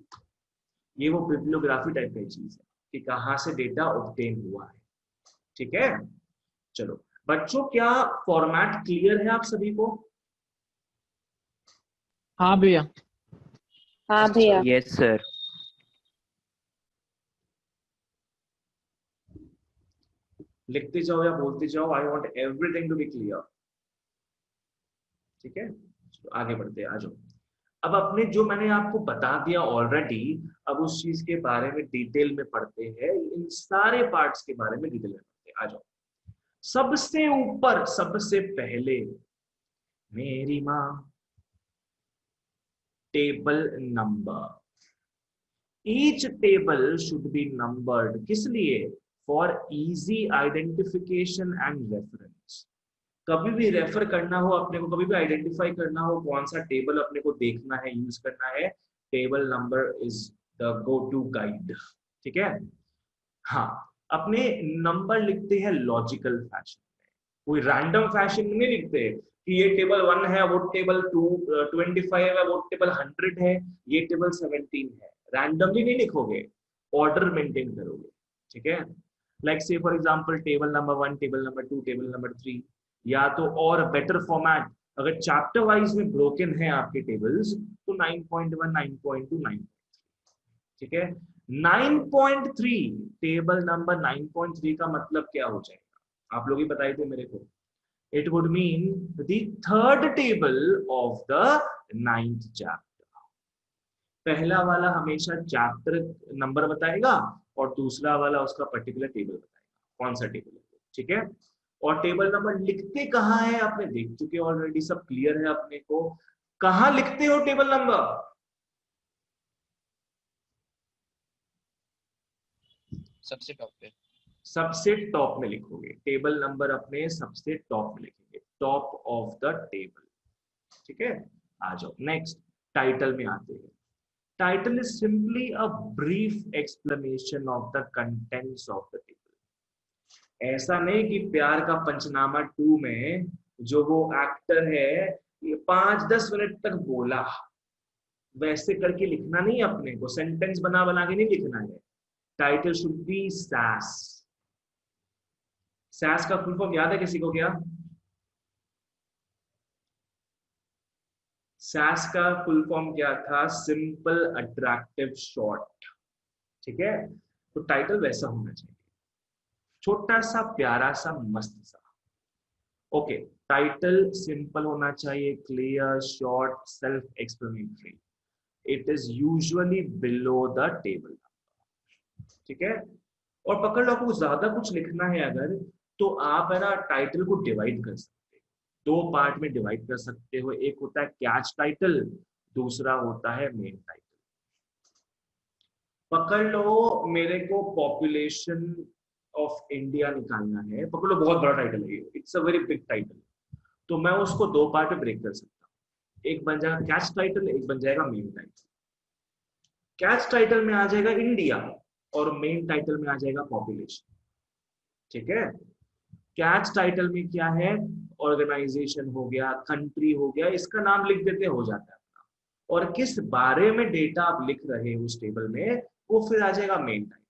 ये वो बिब्लियोग्राफी टाइप की चीज है कि कहाँ से डेटा ऑब्टेन हुआ है, ठीक है। चलो बच्चों, क्या फॉर्मेट क्लियर है आप सभी को? हाँ भैया। हाँ भैया। Yes sir. लिखते जाओ या बोलते जाओ, I want everything to be clear, ठीक है। आगे बढ़ते हैं, आ जाओ। अब अपने जो मैंने आपको बता दिया ऑलरेडी, अब उस चीज के बारे में डिटेल में पढ़ते हैं, इन सारे पार्ट्स के बारे में डिटेल में पढ़ते हैं, आ जाओ। सबसे ऊपर, सबसे पहले, मेरी माँ, table number. Each table should be numbered, किस लिए? For easy identification and reference. कभी भी रेफर करना हो अपने को, कभी भी आइडेंटिफाई करना हो कौन सा टेबल अपने को देखना है, यूज करना है, table number is the go to guide, ठीक है। हाँ, अपने नंबर लिखते हैं लॉजिकल फैशन में, कोई रैंडम फैशन में नहीं लिखते कि ये टेबल 1 है, वो टेबल 25 है, वो टेबल 100 है, ये टेबल 17 है। रैंडमली नहीं लिखोगे, ऑर्डर मेंटेन करोगे, ठीक है। लाइक से for example table number 1, table number 2, table number 3, या तो और बेटर फॉर्मेट, अगर चैप्टर वाइज में ब्रोकन है आपके टेबल्स, तो 9.1, 9.2, 9, ठीक है। 9.3, टेबल नंबर 9.3 का मतलब क्या हो जाएगा, आप लोग ही बताए थे मेरे को। It would mean the third table of the 9th chapter. पहला वाला हमेशा चैप्टर नंबर बताएगा और दूसरा वाला उसका पर्टिकुलर टेबल बताएगा, कौन सा टेबल है, ठीक है। और टेबल नंबर लिखते कहाँ है आपने देख चुके ऑलरेडी, सब क्लियर है अपने को। कहाँ लिखते हो टेबल नंबर? सबसे टॉप पे। सबसे टॉप में लिखोगे टेबल नंबर, अपने सबसे टॉप में लिखेंगे, टॉप ऑफ द टेबल, ठीक है। आ जाओ नेक्स्ट, टाइटल में आते हैं। Title is simply a brief explanation of the contents of the table. ऐसा नहीं कि प्यार का पंचनामा 2 में जो वो एक्टर है ये 5-10 मिनट तक बोला, वैसे करके लिखना नहीं, अपने को सेंटेंस बना बना के नहीं लिखना है। Title should be SACS. SACS का फुल फॉर्म याद है किसी को क्या? सैस का फुल फॉर्म क्या था? सिंपल अट्रैक्टिव शॉर्ट, ठीक है। तो टाइटल वैसा होना चाहिए, छोटा सा, प्यारा सा, मस्त सा। ओके, टाइटल सिंपल होना चाहिए, clear, short, self explanatory. It is usually below the table. ठीक है, और पकड़ लो आपको ज्यादा कुछ लिखना है अगर, तो आप है ना टाइटल को डिवाइड कर सकते हो, दो पार्ट में डिवाइड कर सकते हो। एक होता है कैच टाइटल, दूसरा होता है मेन टाइटल। पकड़ लो मेरे को पॉपुलेशन ऑफ इंडिया निकालना है, पकड़ लो बहुत बड़ा टाइटल है, it's a very big title, तो मैं उसको दो पार्ट में ब्रेक कर सकता हूँ। एक बन जाएगा कैच टाइटल, एक बन जाएगा मेन टाइटल। कैच टाइटल में आ जाएगा इंडिया और मेन टाइटल में आ जाएगा पॉपुलेशन। ठीक है, कैच टाइटल में क्या है, ऑर्गेनाइजेशन हो गया, कंट्री हो गया, इसका नाम लिख देते हो जाता है, और किस बारे में डेटा आप लिख रहे हो उस टेबल में, वो फिर आ जाएगा मेन टाइटल।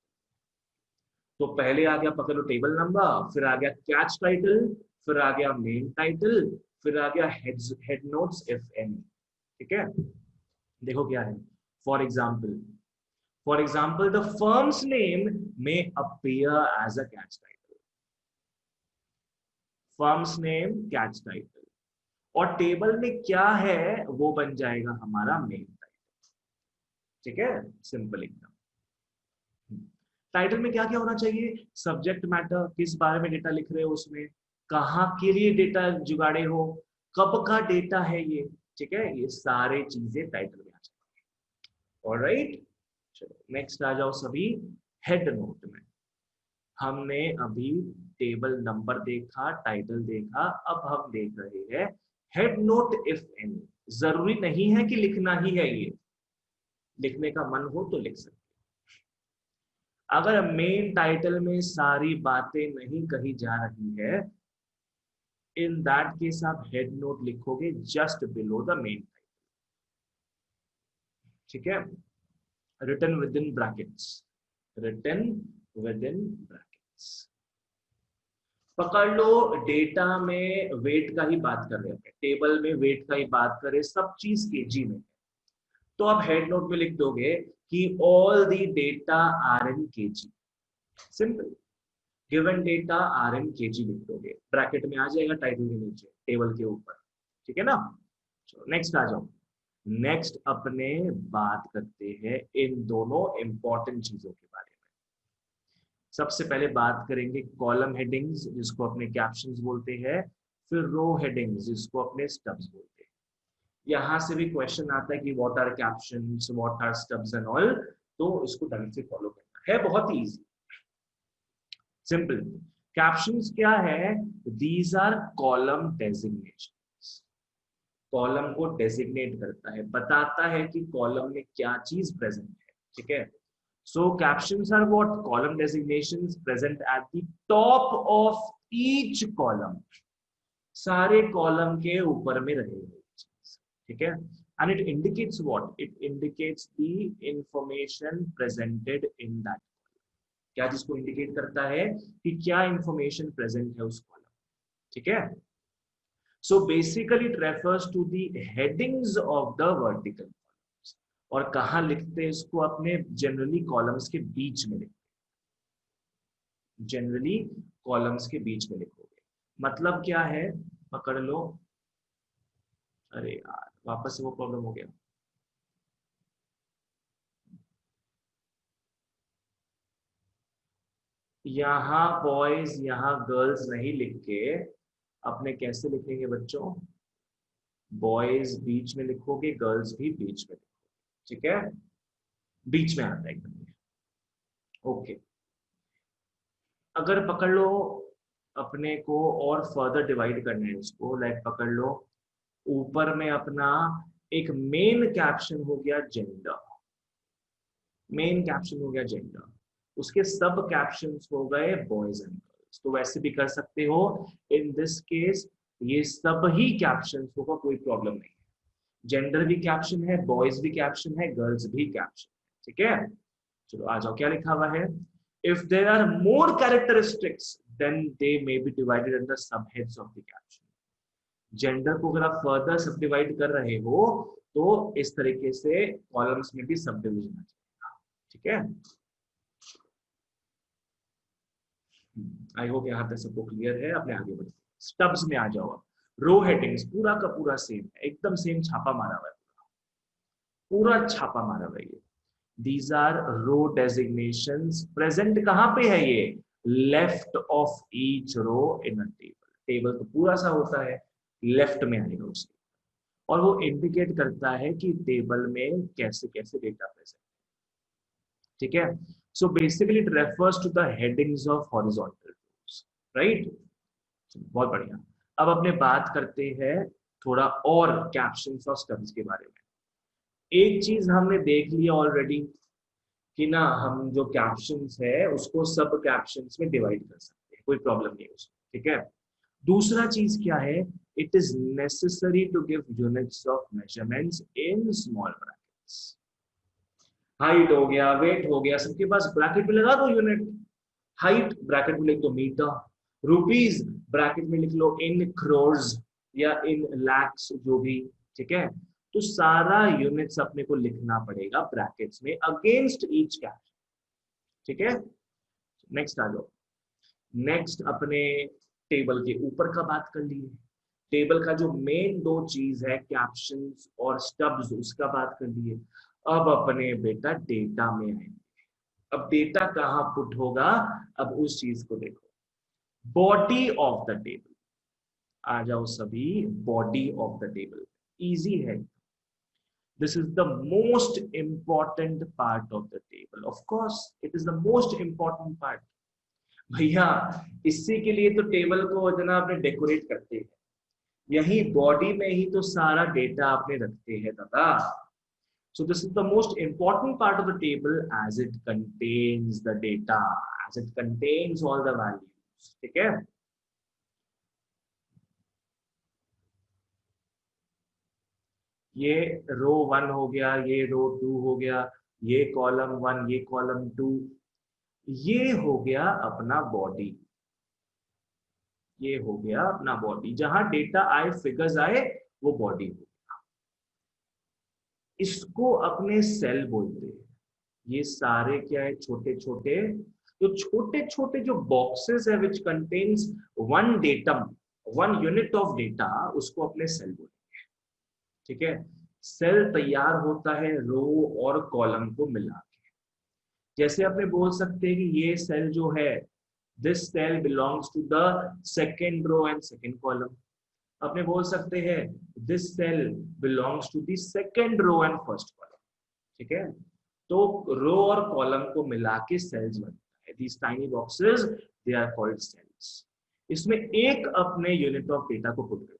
तो पहले आ गया पकड़ लो टेबल नंबर, फिर आ गया कैच टाइटल, फिर आ गया मेन टाइटल, फिर आ गया हेड नोट्स इफ एनी। ठीक है, देखो क्या है, for example the firm's name में appear as a catch title, firm's name catch title, और टेबल में क्या है वो बन जाएगा हमारा मेन टाइटल। ठीक है, सिंपल एकदम। टाइटल में क्या क्या होना चाहिए, सब्जेक्ट मैटर, किस बारे में डेटा लिख रहे हो उसमें, कहाँ के लिए डेटा जुगाड़े हो, कब का डेटा है ये। ठीक है, ये सारे चीजें टाइटल में आ जाएंगे। ऑलराइट, चलो नेक्स्ट आ जाओ सभी। हेड नोट में हमने अभी टेबल नंबर देखा, टाइटल देखा, अब हम देख रहे हैं हेड नोट इफ एनी। जरूरी नहीं है कि लिखना ही है ये, लिखने का मन हो तो लिख सकते। अगर मेन टाइटल में सारी बातें नहीं कही जा रही है, इन दैट केस आप हेड नोट लिखोगे just below the main title. ठीक है, written within brackets, written within brackets. पकड़ लो डेटा में वेट का ही बात कर रहे हैं, टेबल में वेट का ही बात करें, सब चीज केजी में, तो आप हेड नोट में लिख दोगे कि all the data are in kg. Simple, given data are in kg लिख दोगे, ब्रैकेट में आ जाएगा टाइटल के नीचे, टेबल के ऊपर। ठीक है ना, चलो नेक्स्ट आ जाओ। नेक्स्ट अपने बात करते हैं इन दोनों इंपॉर्टेंट चीजों के बारे में। सबसे पहले बात करेंगे कॉलम हेडिंग्स, जिसको अपने कैप्शंस बोलते हैं, फिर रो हेडिंग्स, जिसको अपने स्टब्स बोलते हैं। यहां से भी क्वेश्चन आता है कि what are captions, what are stubs and all, तो इसको ढंग से फॉलो करना है, बहुत ही इजी, सिंपल। कैप्शंस क्या है, these are column designations, column को डेजिग्नेट करता है, बताता है कि कॉलम में क्या चीज प्रेजेंट है। ठीक है, so captions are what, column designations present at the top of each column, सारे कॉलम के ऊपर में रहेगी चीज। ठीक है, and it indicates what, it indicates the information presented in that, क्या जिसको इंडिकेट करता है कि क्या इंफॉर्मेशन प्रेजेंट है उस कॉलम। ठीक है, so basically it refers to the headings of the vertical columns. और कहां लिखते हैं इसको, अपने जनरली कॉलम्स के बीच में लिखते हैं, जनरली कॉलम्स के बीच में लिखोगे। मतलब क्या है, पकड़ लो, अरे यार वापस से वो प्रॉब्लम हो गया, यहां बॉयज यहां गर्ल्स नहीं लिख के अपने कैसे लिखेंगे बच्चों, बॉयज बीच में लिखोगे, गर्ल्स भी बीच में लिखोगे। ठीक है, बीच में आता है एकदम। ओके, अगर पकड़ लो अपने को और फर्दर डिवाइड करना है इसको, लाइक पकड़ लो ऊपर में अपना एक मेन कैप्शन हो गया जेंडर, मेन कैप्शन हो गया जेंडर, उसके सब कैप्शंस हो गए बॉयज एंड गर्ल्स, तो वैसे भी कर सकते हो। इन दिस केस ये सब ही कैप्शंस होगा, कोई प्रॉब्लम नहीं है, जेंडर भी कैप्शन है, बॉयज भी कैप्शन है, गर्ल्स भी कैप्शन है। ठीक है, चलो आ जाओ, क्या लिखा हुआ है, if there are more characteristics then they may be divided under subheads of the caption. Gender को अगर आप फर्दर सब डिवाइड कर रहे हो तो इस तरीके से कॉलम्स में भी सब डिविजन आ जाएगा। ठीक है, आई होप यहाँ तक सबको क्लियर है, अपने आगे बढ़ते हैं। स्टब्स में आ जाओ, रो हेडिंग्स पूरा का पूरा सेम है, एकदम सेम छापा मारा हुआ है। पूरा छापा मारा हुआ है ये। These are row designations. Present कहाँ पे है ये? Left of each row in a table. Table तो पूरा सा होता है, लेफ्ट में आएगा उसके, और वो इंडिकेट करता है कि टेबल में कैसे कैसे डेटा प्रेजेंट, ठीक है। So basically it refers to the headings of horizontal rows, right. बहुत बढ़िया। अब अपने बात करते हैं थोड़ा और कैप्शंस और स्टब्स के बारे में। एक चीज हमने देख लिया ऑलरेडी कि ना हम जो कैप्शंस है उसको सब कैप्शंस में डिवाइड कर सकते हैं, कोई प्रॉब्लम नहीं है उसमें, ठीक है। दूसरा चीज क्या है, it is necessary to give units of measurements in small brackets. Height हो गया, वेट हो गया, सबके पास ब्रैकेट में लगा दो यूनिट। हाइट ब्रैकेट में लिख दो मीटर, रुपीज ब्रैकेट में लिख लो इन क्रोर्स या इन लैक्स, जो भी, ठीक है। तो सारा यूनिट्स अपने को लिखना पड़ेगा ब्रैकेट्स में अगेंस्ट ईच कैप्शन, ठीक है। नेक्स्ट आ जाओ। नेक्स्ट अपने टेबल के ऊपर का बात कर लिए। टेबल का जो मेन दो चीज है कैप्शंस और स्टब्स, उसका बात कर लिए। अब अपने बेटा डेटा में आएंगे। अब डेटा कहाँ पुट होगा, अब उस चीज को देखो। बॉडी ऑफ द टेबल, आ जाओ सभी, body of the table easy है। This is the most important part of the table. Of course, it is the most important part. भैया इसी के लिए तो टेबल को जना आपने डेकोरेट करते हैं, यही बॉडी में ही तो सारा डेटा आपने रखते हैं दादा। So this is the most important part of the table as it contains the data, as it contains all the values, ठीक है। ये रो 1 हो गया, ये रो 2 हो गया, ये कॉलम 1, ये कॉलम 2, ये हो गया अपना बॉडी, ये हो गया अपना बॉडी। जहां डेटा आए, फिगर्स आए, वो बॉडी हो गया। इसको अपने सेल बोलते हैं। ये सारे क्या है, छोटे छोटे, तो छोटे छोटे जो बॉक्सेस है which contains one datum, one unit of data, उसको अपने सेल बोलेंगे, ठीक है। सेल तैयार होता है रो और कॉलम को मिला के। जैसे अपने बोल सकते हैं कि ये सेल जो है, this cell belongs to the second row and second column. अपने बोल सकते हैं this cell belongs to the second row and first column, ठीक है। तो रो और कॉलम को मिला के सेल्स बनता है। These tiny boxes, they are called cells. इसमें एक अपने यूनिट ऑफ डेटा को पुट करते हैं।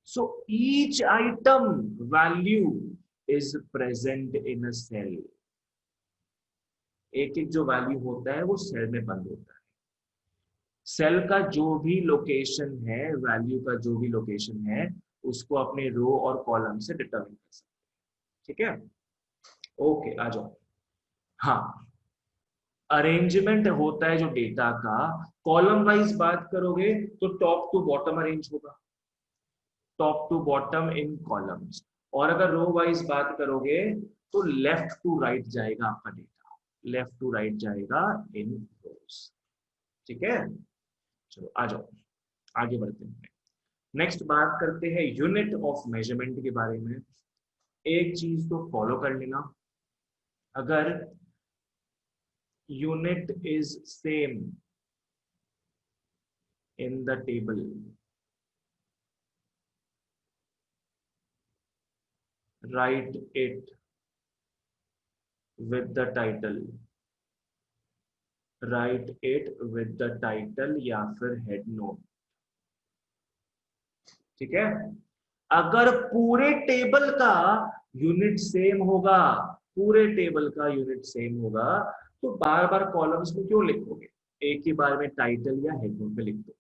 So each item value is present in a cell. एक एक जो वैल्यू होता है वो सेल में बंद होता है। सेल का जो भी लोकेशन है, वैल्यू का जो भी लोकेशन है, उसको अपने रो और कॉलम से डिटरमिन कर सकते हैं, ठीक है। ओके आ जाओ। हाँ, अरेंजमेंट होता है जो डेटा का, कॉलम वाइज बात करोगे तो टॉप टू बॉटम अरेंज होगा, top to bottom in columns. और अगर रो वाइज बात करोगे तो लेफ्ट टू राइट जाएगा आपका डेटा, लेफ्ट टू राइट जाएगा इन रोज, ठीक है। चलो आ जाओ, आगे बढ़ते हैं। नेक्स्ट बात करते हैं यूनिट ऑफ मेजरमेंट के बारे में। एक चीज तो फॉलो कर लेना, अगर unit is same in the table, write it with the title, write it with the title या फिर head note, ठीक है। अगर पूरे टेबल का यूनिट सेम होगा, पूरे टेबल का यूनिट सेम होगा, तो बार बार कॉलम्स में क्यों लिखोगे, एक ही बार में टाइटल या हेड नोट पे लिख दो।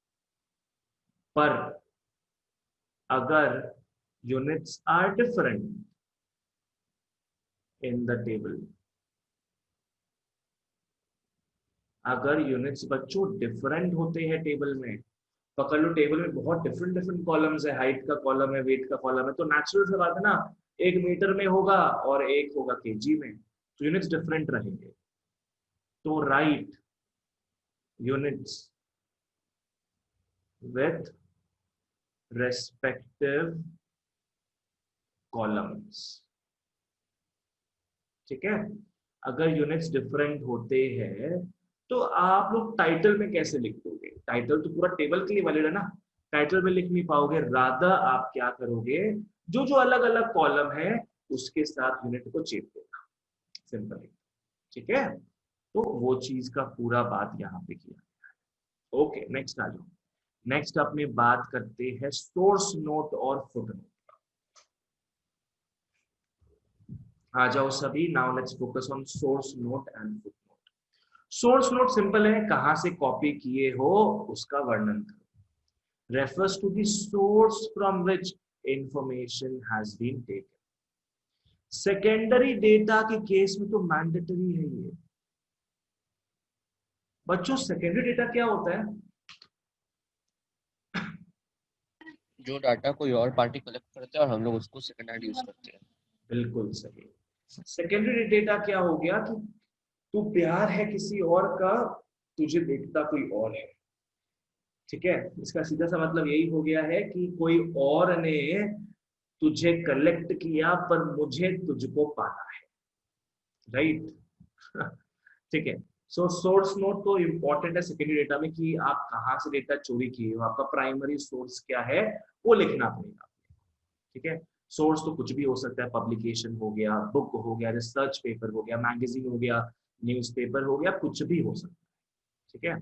पर अगर units are different in the table, अगर यूनिट्स बच्चों डिफरेंट होते हैं टेबल में, पकड़ लो टेबल में बहुत डिफरेंट डिफरेंट कॉलम्स है, हाइट का कॉलम है, वेट का कॉलम है, तो नेचुरल सी बात है ना, एक मीटर में होगा और एक होगा केजी में, तो यूनिट्स डिफरेंट रहेंगे। तो right units with respective columns, ठीक है। अगर यूनिट्स डिफरेंट होते हैं तो आप लोग टाइटल में कैसे लिख दोगे? टाइटल तो पूरा टेबल के लिए वैलिड है ना, टाइटल में लिख नहीं पाओगे। रादर आप क्या करोगे, जो जो अलग अलग कॉलम है उसके साथ यूनिट को चेप देना, सिंपल। ठीक है, तो वो चीज का पूरा बात यहाँ पे किया। ओके, नेक्स्ट आ जाओ। नेक्स्ट अपने बात करते हैं सोर्स नोट और फुट नोट। आ जाओ सभी, now let's focus on source note and foot note. Source note simple है, कहां से कॉपी किए हो उसका वर्णन करो। Refers to the source from which information has been taken. Secondary data के केस में तो मैंडेटरी है ये। बच्चों सेकेंडरी डेटा क्या होता है? जो डाटा कोई और पार्टी कलेक्ट करता है और हम लोग उसको सेकंड हैंड यूज करते हैं। बिल्कुल सही। सेकेंडरी डेटा क्या हो गया कि तू प्यार है किसी और का, तुझे देखता कोई और है। ठीक है, इसका सीधा सा मतलब यही हो गया है कि कोई और ने तुझे कलेक्ट किया पर मुझे तुझको पाना है, राइट? ठीक है, सो सोर्स नोट तो इंपॉर्टेंट है सेकेंडरी डेटा में कि आप कहां से डेटा चोरी किए हो, आपका प्राइमरी सोर्स क्या है वो लिखना पड़ेगा। ठीक है, सोर्स तो कुछ भी हो सकता है, पब्लिकेशन हो गया, बुक हो गया, रिसर्च पेपर हो गया, मैगजीन हो गया, न्यूज़पेपर हो गया, कुछ भी हो सकता है। ठीक है,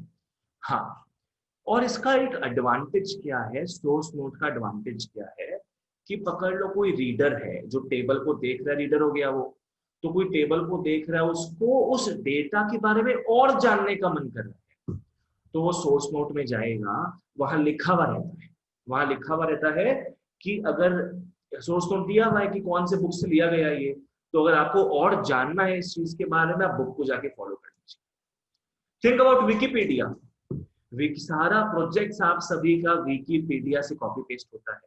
हाँ। और इसका एक एडवांटेज क्या है, सोर्स नोट का एडवांटेज क्या है कि पकड़ लो कोई रीडर है जो टेबल को देख रहा है, रीडर हो गया वो, तो कोई टेबल को देख रहा है, उसको उस डेटा के बारे में और जानने का मन कर रहा है, तो वो सोर्स नोट में जाएगा, वहां लिखा हुआ रहता है, वहां लिखा हुआ रहता है कि अगर सोर्स नोट दिया हुआ है कि कौन से बुक से लिया गया ये, तो अगर आपको और जानना है इस चीज के बारे में, आप बुक को जाके फॉलो कर लीजिए। Think about Wikipedia. सारा प्रोजेक्ट्स आप सभी का विकिपीडिया से कॉपी पेस्ट होता है,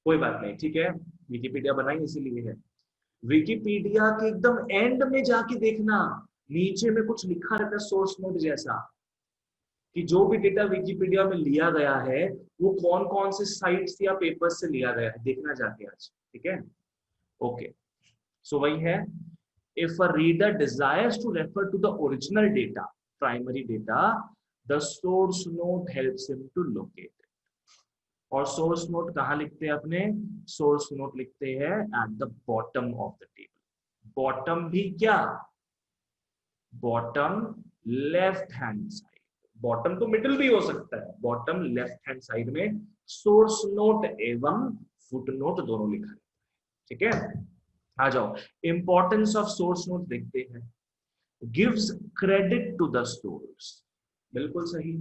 कोई बात नहीं, ठीक है, विकिपीडिया बनाई इसीलिए है। विकिपीडिया के एकदम एंड में जाके देखना, नीचे में कुछ लिखा रहता है सोर्स नोट जैसा, कि जो भी डेटा विकिपीडिया में लिया गया है वो कौन कौन से साइट्स या पेपर्स से लिया गया है, देखना जाके आज। ठीक है, ओके, सो वही है, if a reader desires to refer to the original data, primary data, the source note helps him to locate. और सोर्स नोट कहाँ लिखते हैं अपने? सोर्स नोट लिखते हैं at the bottom of the table. Bottom भी क्या? Bottom left hand side. Bottom तो मिडिल भी हो सकता है, बॉटम लेफ्ट हैंड साइड में सोर्स नोट एवं फुट नोट दोनों लिखा है। ठीक है, आ जाओ, इंपॉर्टेंस ऑफ सोर्स नोट देखते हैं। Gives credit to the source. बिल्कुल सही।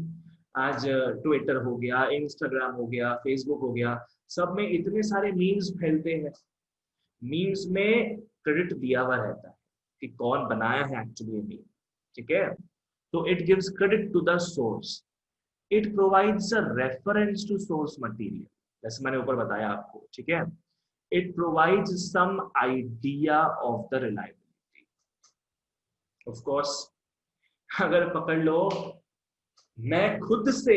आज ट्विटर हो गया, इंस्टाग्राम हो गया, फेसबुक हो गया, सब में इतने सारे मीम्स फैलते हैं, मीम्स में क्रेडिट दिया हुआ रहता है कि कौन बनाया है एक्चुअली ये मीम। ठीक है, तो it gives credit to the source. It provides a reference to source material, जैसे मैंने ऊपर बताया आपको। ठीक है, it provides some idea of the reliability. Of course, अगर पकड़ लो मैं खुद से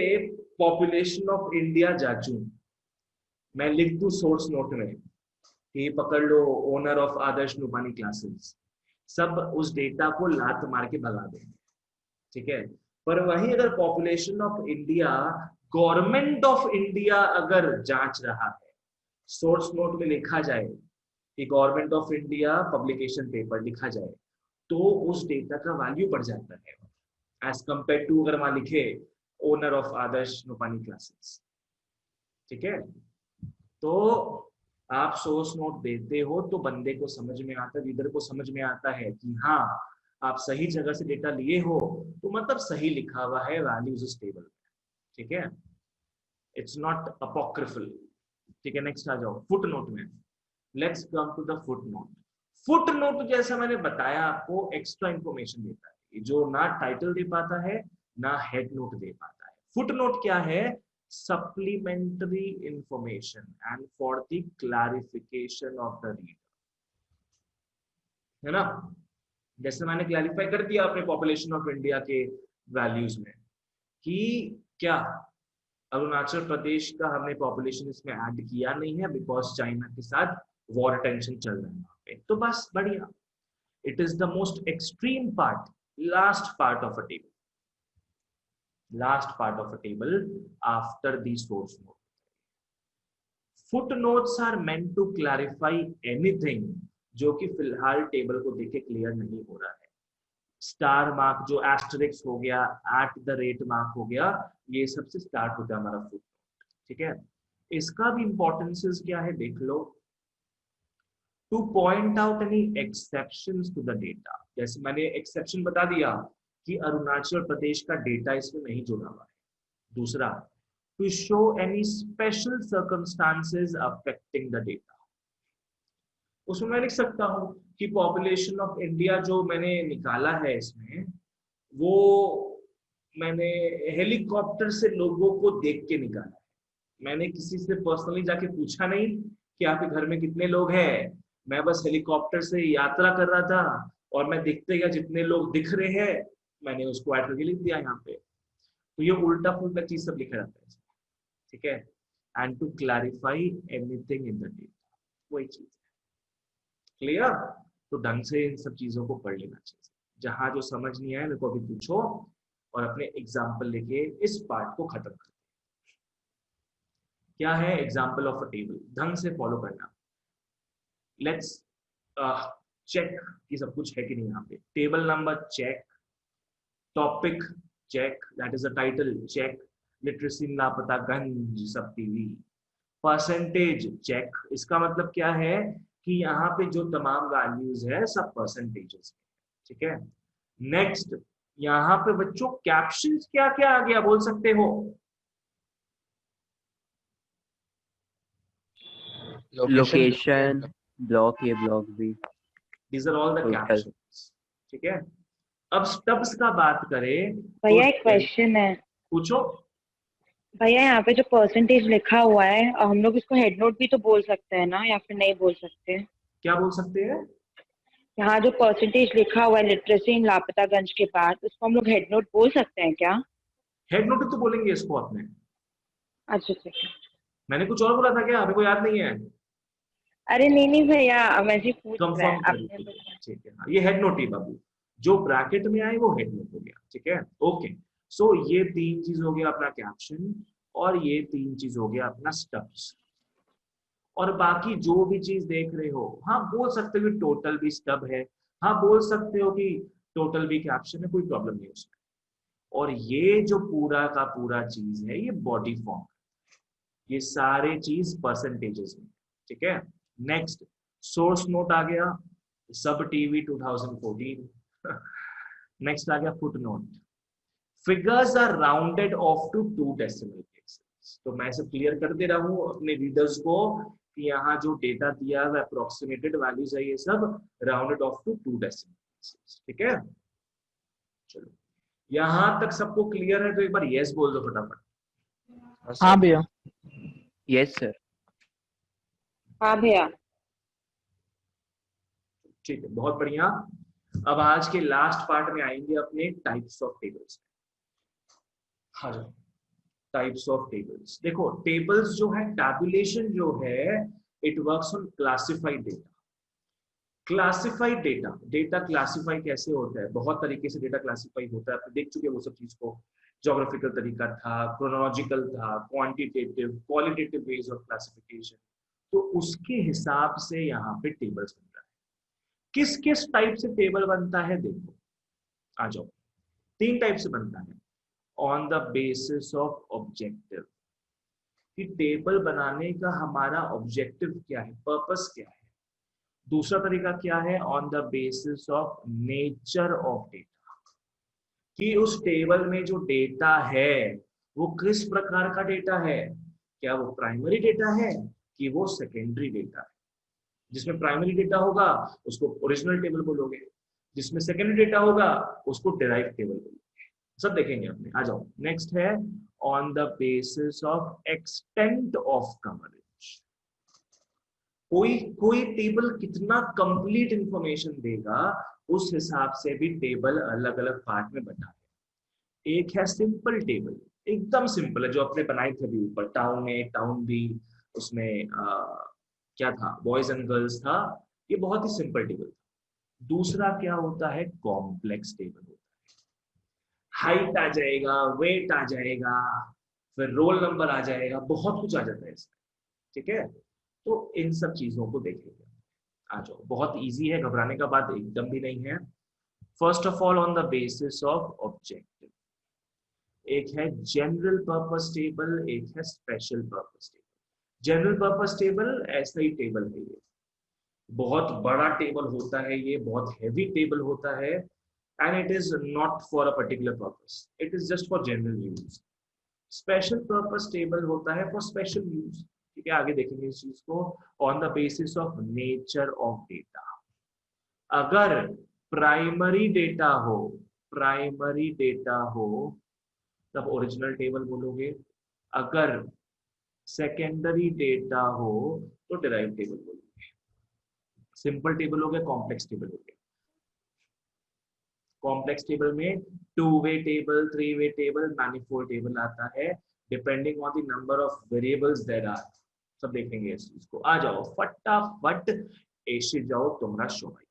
पॉपुलेशन ऑफ इंडिया जाचू, मैं लिख दूं सोर्स नोट में कि पकड़ लो owner of Adarsh Numani classes, सब उस डेटा को लात मार के भगा देंगे। ठीक है, पर वहीं अगर population of India, government of India अगर जांच रहा है, सोर्स नोट में लिखा जाए कि government of India publication paper लिखा जाए, तो उस डेटा का वैल्यू बढ़ जाता है एज कंपेयर टू अगर वहां लिखे owner of Adarsh Numani classes. ठीक है, तो आप सोर्स नोट देते हो तो बंदे को समझ में आता है, रीडर को समझ में आता है कि हाँ आप सही जगह से डेटा लिए हो, तो मतलब सही लिखा हुआ है वैल्यूज स्टेबल। ठीक है, इट्स नॉट अपोक्रिफल। ठीक है, नेक्स्ट आ जाओ फुट नोट में। Let's come to the foot note. Foot note जैसा मैंने बताया आपको एक्स्ट्रा इंफॉर्मेशन देता है, जो ना टाइटल दे पाता है ना हेड नोट दे पाता है। फुट नोट क्या है? supplementary information and for the clarification of the reader, है ना? जैसे मैंने क्लैरिफाई कर दिया अपने पॉपुलेशन ऑफ इंडिया के वैल्यूज में कि क्या अरुणाचल प्रदेश का हमने पॉपुलेशन इसमें ऐड किया नहीं है बिकॉज चाइना के साथ वॉर टेंशन चल रहा है वहां पे, तो बस बढ़िया। It is the most extreme part, last part of a table. Last part of a table after the source node. Footnotes are meant to clarify anything जो कि फिलहाल टेबल को देख के क्लियर नहीं हो रहा है. स्टार मार्क जो एस्टरिक्स हो गया, एट द रेट मार्क हो गया, ये सबसे स्टार्ट होता है हमारा फुटनोट. ठीक है, इसका भी इंपॉर्टेंसेस क्या है देख लो. To point out any exceptions to the data. जैसे मैंने एक्सेप्शन बता दिया कि अरुणाचल प्रदेश का डेटा इसमें नहीं जुड़ा हुआ है. दूसरा, to show any special circumstances affecting the data. उसमें मैं लिख सकता हूं कि पॉपुलेशन ऑफ इंडिया जो मैंने निकाला है इसमें, वो मैंने हेलीकॉप्टर से लोगों को देख के निकाला है. मैंने किसी से पर्सनली जाके पूछा नहीं कि आपके घर में कितने लोग हैं. मैं बस हेलीकॉप्टर से यात्रा कर रहा था और मैं देखते गया जितने लोग दिख रहे हैं मैंने उसको ऐड करके लिख दिया यहाँ पे. तो ये उल्टा पुल्टा चीज सब लिखा रहता है. ठीक है, and to clarify anything in the data, वही चीज है. क्लियर? तो ढंग से इन सब चीजों को पढ़ लेना चाहिए. जहां जो समझ नहीं आया मेरे को अभी पूछो और अपने एग्जाम्पल लेके इस पार्ट को खत्म कर. क्या है एग्जाम्पल ऑफ अ टेबल, ढंग से फॉलो करना. लेट्स चेक कि सब कुछ है कि नहीं. यहाँ पे table number check, topic check, that is a title check, literacy लापता गंज सब टीवी. परसेंटेज चेक, इसका मतलब क्या है कि यहाँ पे जो तमाम वैल्यूज है सब परसेंटेजेस. ठीक है. नेक्स्ट, यहाँ पे बच्चों कैप्शंस क्या क्या आ गया बोल सकते हो? Location, block A, block B. These are all the Total. captions. ठीक है. अब स्टब्स का बात करें भैया एक क्वेश्चन है. पूछो. भैया यहाँ पे जो परसेंटेज लिखा हुआ है, हम लोग इसको हेड नोट भी तो बोल सकते हैं ना, या फिर नहीं बोल सकते? क्या बोल सकते हैं? यहाँ जो परसेंटेज लिखा हुआ है लिटरेसी इन लापतागंज के बाद, उसको हम लोग हेड नोट बोल सकते हैं क्या? हेड नोट तो बोलेंगे इसको अपने. अच्छा ठीक है. मैंने कुछ और बोला था क्या? मेरे को याद नहीं है. अरे नहीं भैया, वैसे ही पूछ रहे कंफर्म हैं करिए. आपने. ठीक है, हाँ, ये हेड नोट ही बाबू, जो ब्रैकेट में आए वो हेड नोट हो गया. ठीक है, ओके. सो ये तीन चीज हो गया अपना कैप्शन, और ये तीन चीज हो गया अपना स्टब्स. और बाकी जो भी चीज देख रहे हो, हाँ बोल सकते हो कि टोटल भी स्टब है, हाँ बोल सकते हो कि टोटल भी कैप्शन है, कोई प्रॉब्लम नहीं उसमें. और ये जो पूरा का पूरा चीज है ये बॉडी फॉर्म, ये सारे चीज परसेंटेजेस में. ठीक है. नेक्स्ट, सोर्स नोट आ गया, सब टीवी 2014. नेक्स्ट आ गया foot note. Figures are rounded off to 2 decimal places. तो मैं सब क्लियर कर दे रहा हूँ अपने रीडर्स को कि यहाँ जो डेटा दिया है अप्रोक्सीमेटेड वैल्यूज है, ये सब rounded off to 2 decimal places. ठीक है. चलो यहाँ तक सबको क्लियर है तो एक बार यस बोल दो फटाफट. हाँ भैया. Yes sir. हाँ भैया. ठीक है, बहुत बढ़िया. अब आज के लास्ट पार्ट में आएंगे अपने टाइप्स ऑफ टेबल्स. हाँ, टाइप्स ऑफ टेबल्स. देखो टेबल्स जो है, टैबुलेशन जो है, it works on classified data. Classified data, data classify कैसे होता है? बहुत तरीके से डेटा क्लासिफाई होता है, आप देख चुके हैं वो सब चीज को. ज्योग्राफिकल तरीका था, क्रोनोलॉजिकल था, quantitative, qualitative ways of classification. तो उसके हिसाब से यहाँ पे टेबल्स बन रहा है. किस किस टाइप से टेबल बनता है देखो, आ जाओ. 3 टाइप से बनता है. On the basis of objective, कि टेबल बनाने का हमारा ऑब्जेक्टिव क्या है, पर्पस क्या है. दूसरा तरीका क्या है, on the basis of nature of data, कि उस टेबल में जो डेटा है वो किस प्रकार का डेटा है. क्या वो प्राइमरी डेटा है कि वो सेकेंडरी डेटा है. जिसमें प्राइमरी डेटा होगा उसको ओरिजिनल टेबल बोलोगे, जिसमें सेकेंडरी डेटा होगा उसको डिराइव टेबल बोलोगे. सब देखेंगे अपने. आ जाओ. नेक्स्ट है on the basis of extent of coverage. कोई टेबल कितना कंप्लीट इंफॉर्मेशन देगा उस हिसाब से भी टेबल अलग अलग पार्ट में बटा है. एक है सिंपल टेबल, एकदम सिंपल है, जो अपने बनाए थे अभी ऊपर, टाउन ए, टाउन बी, उसमें क्या था, बॉयज एंड गर्ल्स था. ये बहुत ही सिंपल टेबल था. दूसरा क्या होता है, कॉम्प्लेक्स टेबल होता है। हाइट आ जाएगा, वेट आ जाएगा, फिर रोल नंबर आ जाएगा, बहुत कुछ आ जाता है इसमें, ठीक है। तो इन सब चीजों को देखेंगे। आ जाओ, बहुत इजी है, घबराने का बात एकदम भी नहीं है। First of all on the basis of objective, एक है जनरल पर्पस टेबल, एक है special purpose table. General purpose table ऐसा ही टेबल है, ये बहुत बड़ा टेबल होता है, ये बहुत हैवी टेबल होता है, and it is not for a particular purpose, it is just for general use. Special purpose table होता है फॉर स्पेशल यूज, ठीक है। आगे देखेंगे इस चीज को। On the basis of nature of data, अगर प्राइमरी डेटा हो, प्राइमरी डेटा हो तब ओरिजिनल टेबल बोलोगे, अगर सेकेंडरी डेटा हो तो डिराइव टेबल बोलोगे। सिंपल टेबल हो गया, कॉम्प्लेक्स टेबल हो गया। कॉम्प्लेक्स टेबल में 2-वे टेबल, 3-वे टेबल, मैनिफोल्ड टेबल आता है, depending on the number of variables there are. सब देखेंगे इस चीज को। आ जाओ फटाफट ऐसे जाओ तुम्हारा शो भाई।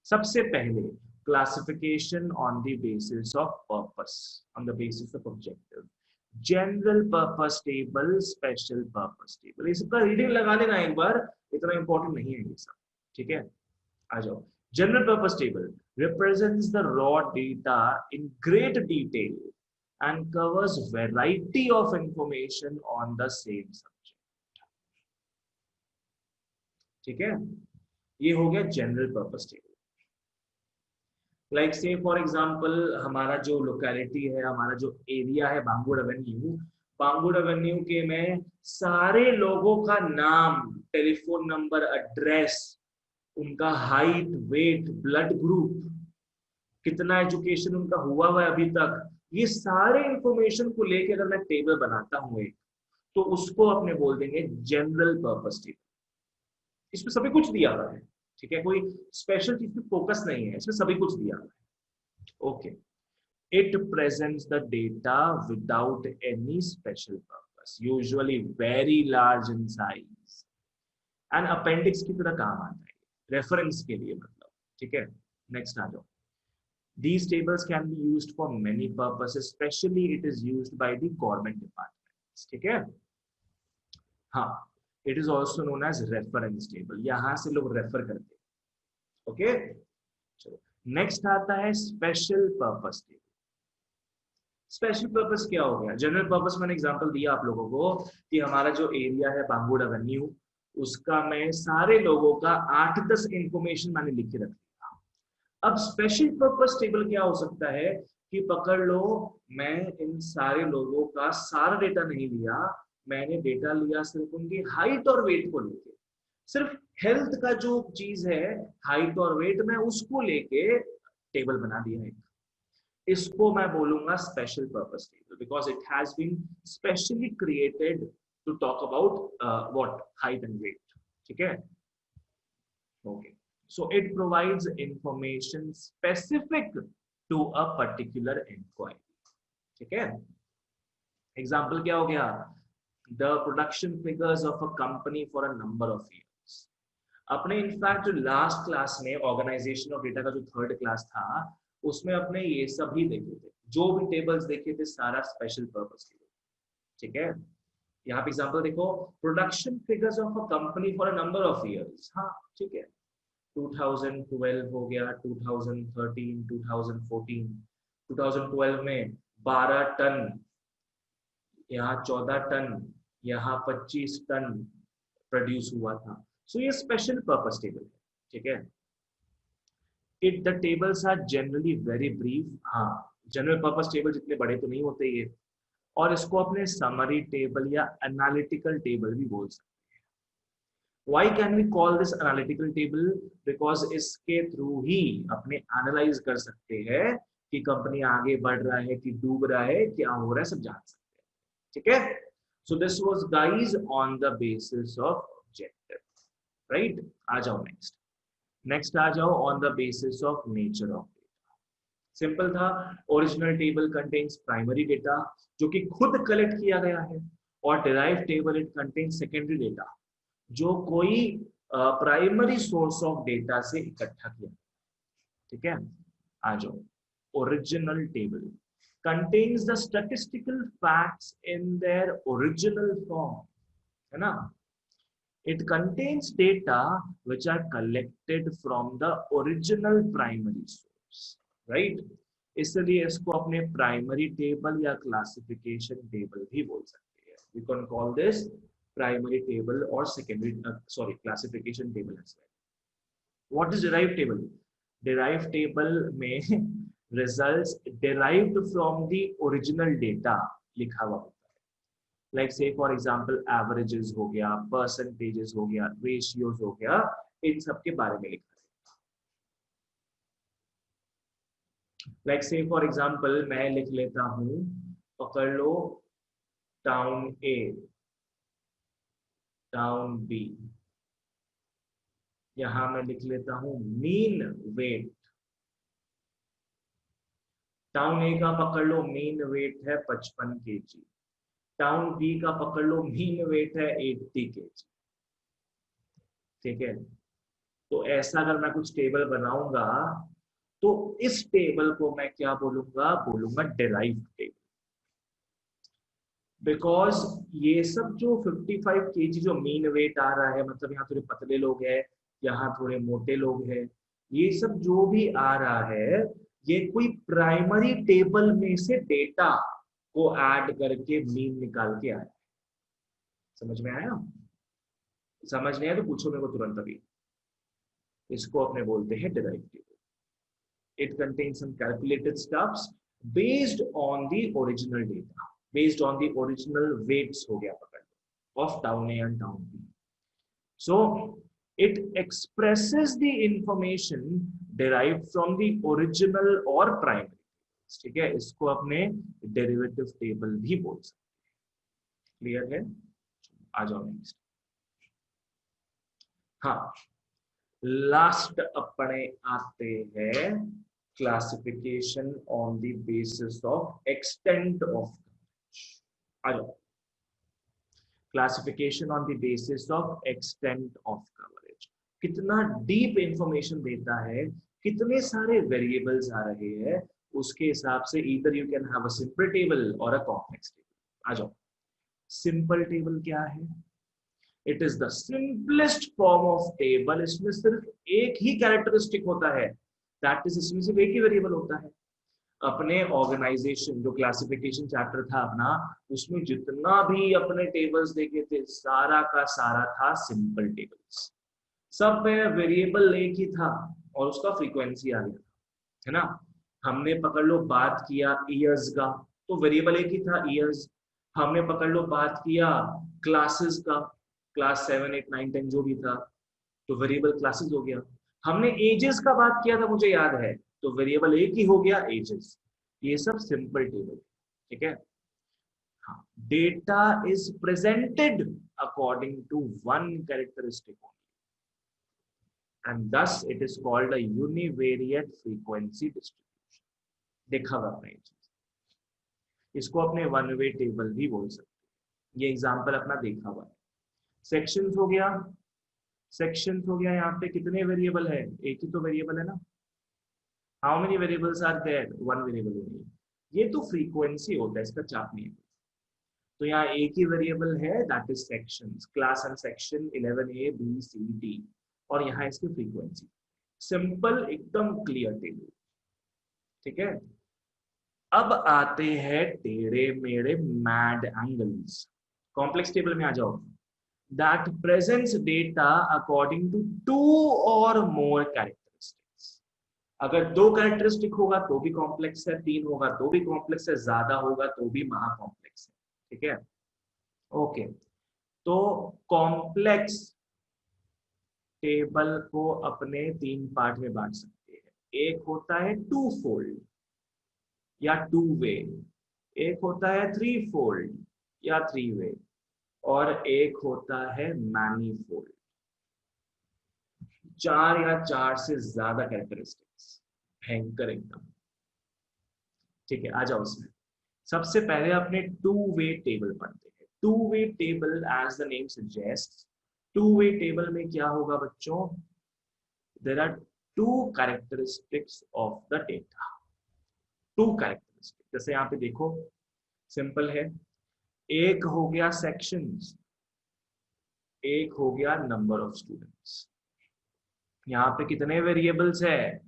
सबसे पहले classification on the basis of purpose, on the basis of objective. General purpose table, special purpose table, ये सबका रीडिंग लगा लेना एक बार, इतना इंपॉर्टेंट नहीं है ये सब, ठीक है। आ जाओ। General purpose table represents the raw data in great detail and covers variety of information on the same subject, ठीक है। ये हो गया जनरल पर्पस टेबल। लाइक से फॉर एग्जांपल हमारा जो लोकेलिटी है, हमारा जो एरिया है बांगुड़ एवेन्यू, बांगुड़ एवेन्यू के में सारे लोगों का नाम, टेलीफोन नंबर, एड्रेस, उनका हाइट, वेट, ब्लड ग्रुप, कितना एजुकेशन उनका हुआ है अभी तक, ये सारे इंफॉर्मेशन को लेकर अगर मैं टेबल बनाता हूं एक, तो उसको अपने बोल देंगे जनरल पर्पस टेबल। इसमें सभी कुछ दिया हुआ है, ठीक है, कोई स्पेशल चीज पे फोकस नहीं है, इसमें सभी कुछ दिया हुआ है। Okay, it presents the data without any special purpose, usually very large in size, and appendix की तरह काम आता है, रेफरेंस के लिए मतलब, ठीक है। नेक्स्ट आ जाओ। These tables can be used for many purposes, especially it is used by the government departments, ठीक है। हाँ, it is also known as reference table, यहाँ से लोग रेफर करते हैं, ओके। चलो नेक्स्ट आता है special purpose table. Special purpose क्या हो गया? जनरल पर्पस मैंने एग्जांपल दिया आप लोगों को कि हमारा जो एरिया है बांगुड़ एवेन्यू, उसका मैं सारे लोगों का 8-10 इंफॉर्मेशन मैंने लिख के रख दिया। अब स्पेशल पर्पस टेबल क्या हो सकता है कि पकड़ लो, मैं इन सारे लोगों का सारा डेटा नहीं लिया, मैंने डेटा लिया सिर्फ उनकी हाइट और वेट को लेके, सिर्फ हेल्थ का जो चीज है हाइट और वेट, मैं उसको लेके टेबल बना दिया एक। इसको मैं बोलूंगा special purpose table, because it has been specially created to talk about what height and weight, ठीक है। Okay, so it provides information specific to a particular inquiry, ठीक है। एग्जाम्पल क्या हो गया? The production figures of a company for a number of years. अपने in fact जो last class में ऑर्गेनाइजेशन ऑफ डेटा का जो 3rd क्लास था, उसमें अपने ये सभी देखे थे, जो भी टेबल्स देखे थे सारा स्पेशल पर्पस टेबल, ठीक है। यहाँ पे एग्जाम्पल देखो, production figures of a company for a number of years, हाँ ठीक है, 2012 हो गया, 2013, 2014, 2012 में 12 टन, यहाँ 14 टन, यहाँ 25 टन प्रोड्यूस हुआ था। सो ये स्पेशल पर्पस टेबल है, ठीक है। It the tables are generally very brief, हाँ जनरल पर्पस टेबल जितने बड़े तो नहीं होते ये, और इसको अपने समरी टेबल या एनालिटिकल टेबल भी बोल सकते हैं। Why can we call this analytical table? Because इसके थ्रू ही अपने एनालाइज कर सकते हैं कि कंपनी आगे बढ़ रहा है कि डूब रहा है, क्या हो रहा है, सब जान सकते हैं, ठीक है। So this was guys on the basis of objective, right? आ जाओ नेक्स्ट आ जाओ on the basis of nature of data. Simple था, original table contains primary data जो कि खुद कलेक्ट किया गया है, और derive table it contains secondary data जो कोई प्राइमरी सोर्स ऑफ डेटा से इकट्ठा किया, ठीक है, आ जाओ। Original table contains the statistical facts in their original form, है ना। It contains data which are collected from the original primary source, right? इसलिए इसको अपने प्राइमरी टेबल या क्लासिफिकेशन टेबल भी बोल सकते हैं। We can call this primary table or secondary classification table as well. What is derived table? Derived table में results derived from the original data लिखा हुआ होता है। Like say for example averages हो गया, percentages हो गया, ratios हो गया, इन सब के बारे में लिखा है। Like say for example मैं लिख लेता हूं, पकड़ लो टाउन A, टाउन B, यहां मैं लिख लेता हूं मीन वेट। टाउन ए का पकड़ लो मीन वेट है 55 kg, टाउन बी का पकड़ लो मीन वेट है 80 kg। ठीक है, तो ऐसा अगर मैं कुछ टेबल बनाऊंगा तो इस टेबल को मैं क्या बोलूंगा, बोलूंगा डेराइव्ड टेबल। बिकॉज ये सब जो 55 kg जो मीन वेट आ रहा है, मतलब यहाँ थोड़े पतले लोग हैं, यहाँ थोड़े मोटे लोग हैं, ये सब जो भी आ रहा है ये कोई प्राइमरी टेबल में से डेटा को ऐड करके मीन निकाल के आया। समझ में आया? समझ नहीं आया तो पूछो मेरे को तुरंत अभी। इसको अपने बोलते हैं derived table. It contains some calculated stuffs based on the original data, based on the original weights हो गया पकड़ of town A and town B. So it expresses the information derived from the original or primary, ठीक है, इसको अपने derivative table भी बोल सकते हैं। क्लियर है? आ जाओ नेक्स्ट। हाँ, लास्ट अपने आते हैं classification on the basis of extent of coverage. आ जाओ, classification on the basis of extent of coverage. कितना डीप इंफॉर्मेशन देता है, कितने सारे वेरिएबल्स आ रहे हैं, उसके हिसाब से either you can have a simple table और अ कॉम्प्लेक्स टेबल। आ जाओ, सिंपल टेबल क्या है? It is the simplest form of table. इसमें सिर्फ एक ही कैरेक्टरिस्टिक होता है, दैट इज इसमें सिर्फ एक ही वेरिएबल होता है। अपने ऑर्गेनाइजेशन जो क्लासिफिकेशन चैप्टर था अपना, उसमें जितना भी अपने टेबल्स देखे थे सारा का सारा था सिंपल टेबल्स। सब में वेरिएबल एक ही था और उसका फ्रीक्वेंसी आ गया, है ना। हमने पकड़ लो बात किया ईयर्स का, तो वेरिएबल एक ही था ईयर्स। हमने पकड़ लो बात किया क्लासेस का, क्लास 7, 8, 9, 10 जो भी था, तो वेरिएबल क्लासेस हो गया। हमने एजेस का बात किया था, मुझे याद है, तो वेरिएबल एक ही हो गया एजेस। ये सब सिंपल टेबल, ठीक है। हाँ, data is presented according to one characteristic and thus it is called a univariate frequency distribution। देखा हुआ अपने चीज, इसको अपने वन वे टेबल भी बोल सकते हैं। ये एग्जांपल अपना देखा हुआ है। सेक्शंस हो गया, सेक्शंस हो गया, यहाँ पे कितने वेरिएबल है? एक ही तो वेरिएबल है ना। How many variables are there? One variable है। ये तो फ्रीक्वेंसी होता है, इसका चाप नहीं है। तो यहाँ एक ही वेरिएबल है, that is sections, class and section 11A B C D, और यहाँ इसकी फ्रीक्वेंसी। सिंपल, एकदम क्लियर टेबल, ठीक है। अब आते हैं टेढ़े मेढ़े मैड एंगल्स। कॉम्प्लेक्स टेबल में आ जाओ। That presents data according to 2 or more characteristics. अगर 2 कैरेक्टरिस्टिक होगा तो भी कॉम्प्लेक्स है, 3 होगा तो भी कॉम्प्लेक्स है, ज्यादा होगा तो भी महा कॉम्प्लेक्स है, ठीक है। ओके, तो कॉम्प्लेक्स टेबल को अपने 3 पार्ट में बांट सकते हैं। एक होता है 2 fold या 2 वे, एक होता है 3 fold या 3 वे, और एक होता है मैनीफोल्ड। 4 या 4 से ज्यादा कैरेक्टरिस्टिक्स, भयंकर एकदम, ठीक है। आ जाओ उसमें। सबसे पहले अपने 2 वे टेबल पढ़ते हैं। 2 way table as the name suggest, 2 way table में क्या होगा बच्चों? There are two characteristics of the data, two characteristic. जैसे यहाँ पे देखो सिंपल है, एक हो गया सेक्शंस, एक हो गया नंबर ऑफ स्टूडेंट्स। यहाँ पे कितने वेरिएबल्स है?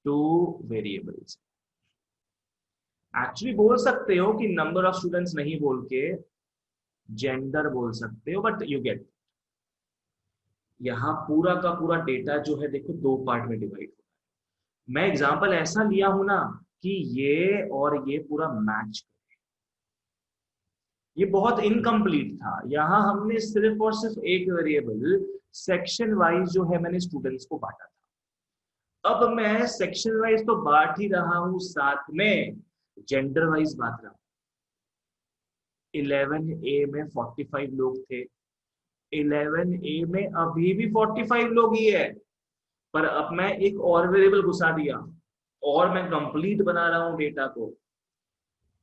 2 वेरिएबल्स। एक्चुअली बोल सकते हो कि नंबर ऑफ स्टूडेंट्स नहीं बोल के जेंडर बोल सकते हो, बट यू गेट, यहाँ पूरा का पूरा डेटा जो है देखो 2 पार्ट में डिवाइड हो। मैं एग्जांपल ऐसा लिया हूं ना कि ये और ये पूरा मैच करे। ये बहुत इनकम्प्लीट था, यहाँ हमने सिर्फ और सिर्फ एक वेरिएबल सेक्शन वाइज जो है मैंने स्टूडेंट्स को बांटा था। अब मैं सेक्शन वाइज तो बांट ही रहा हूं, साथ में जेंडर वाइज बांट रहा हूं। 11A में 45 लोग थे, 11A में अभी भी 45 लोग ही है, पर अब मैं एक और वेरिएबल घुसा दिया और मैं कंप्लीट बना रहा हूं डेटा को।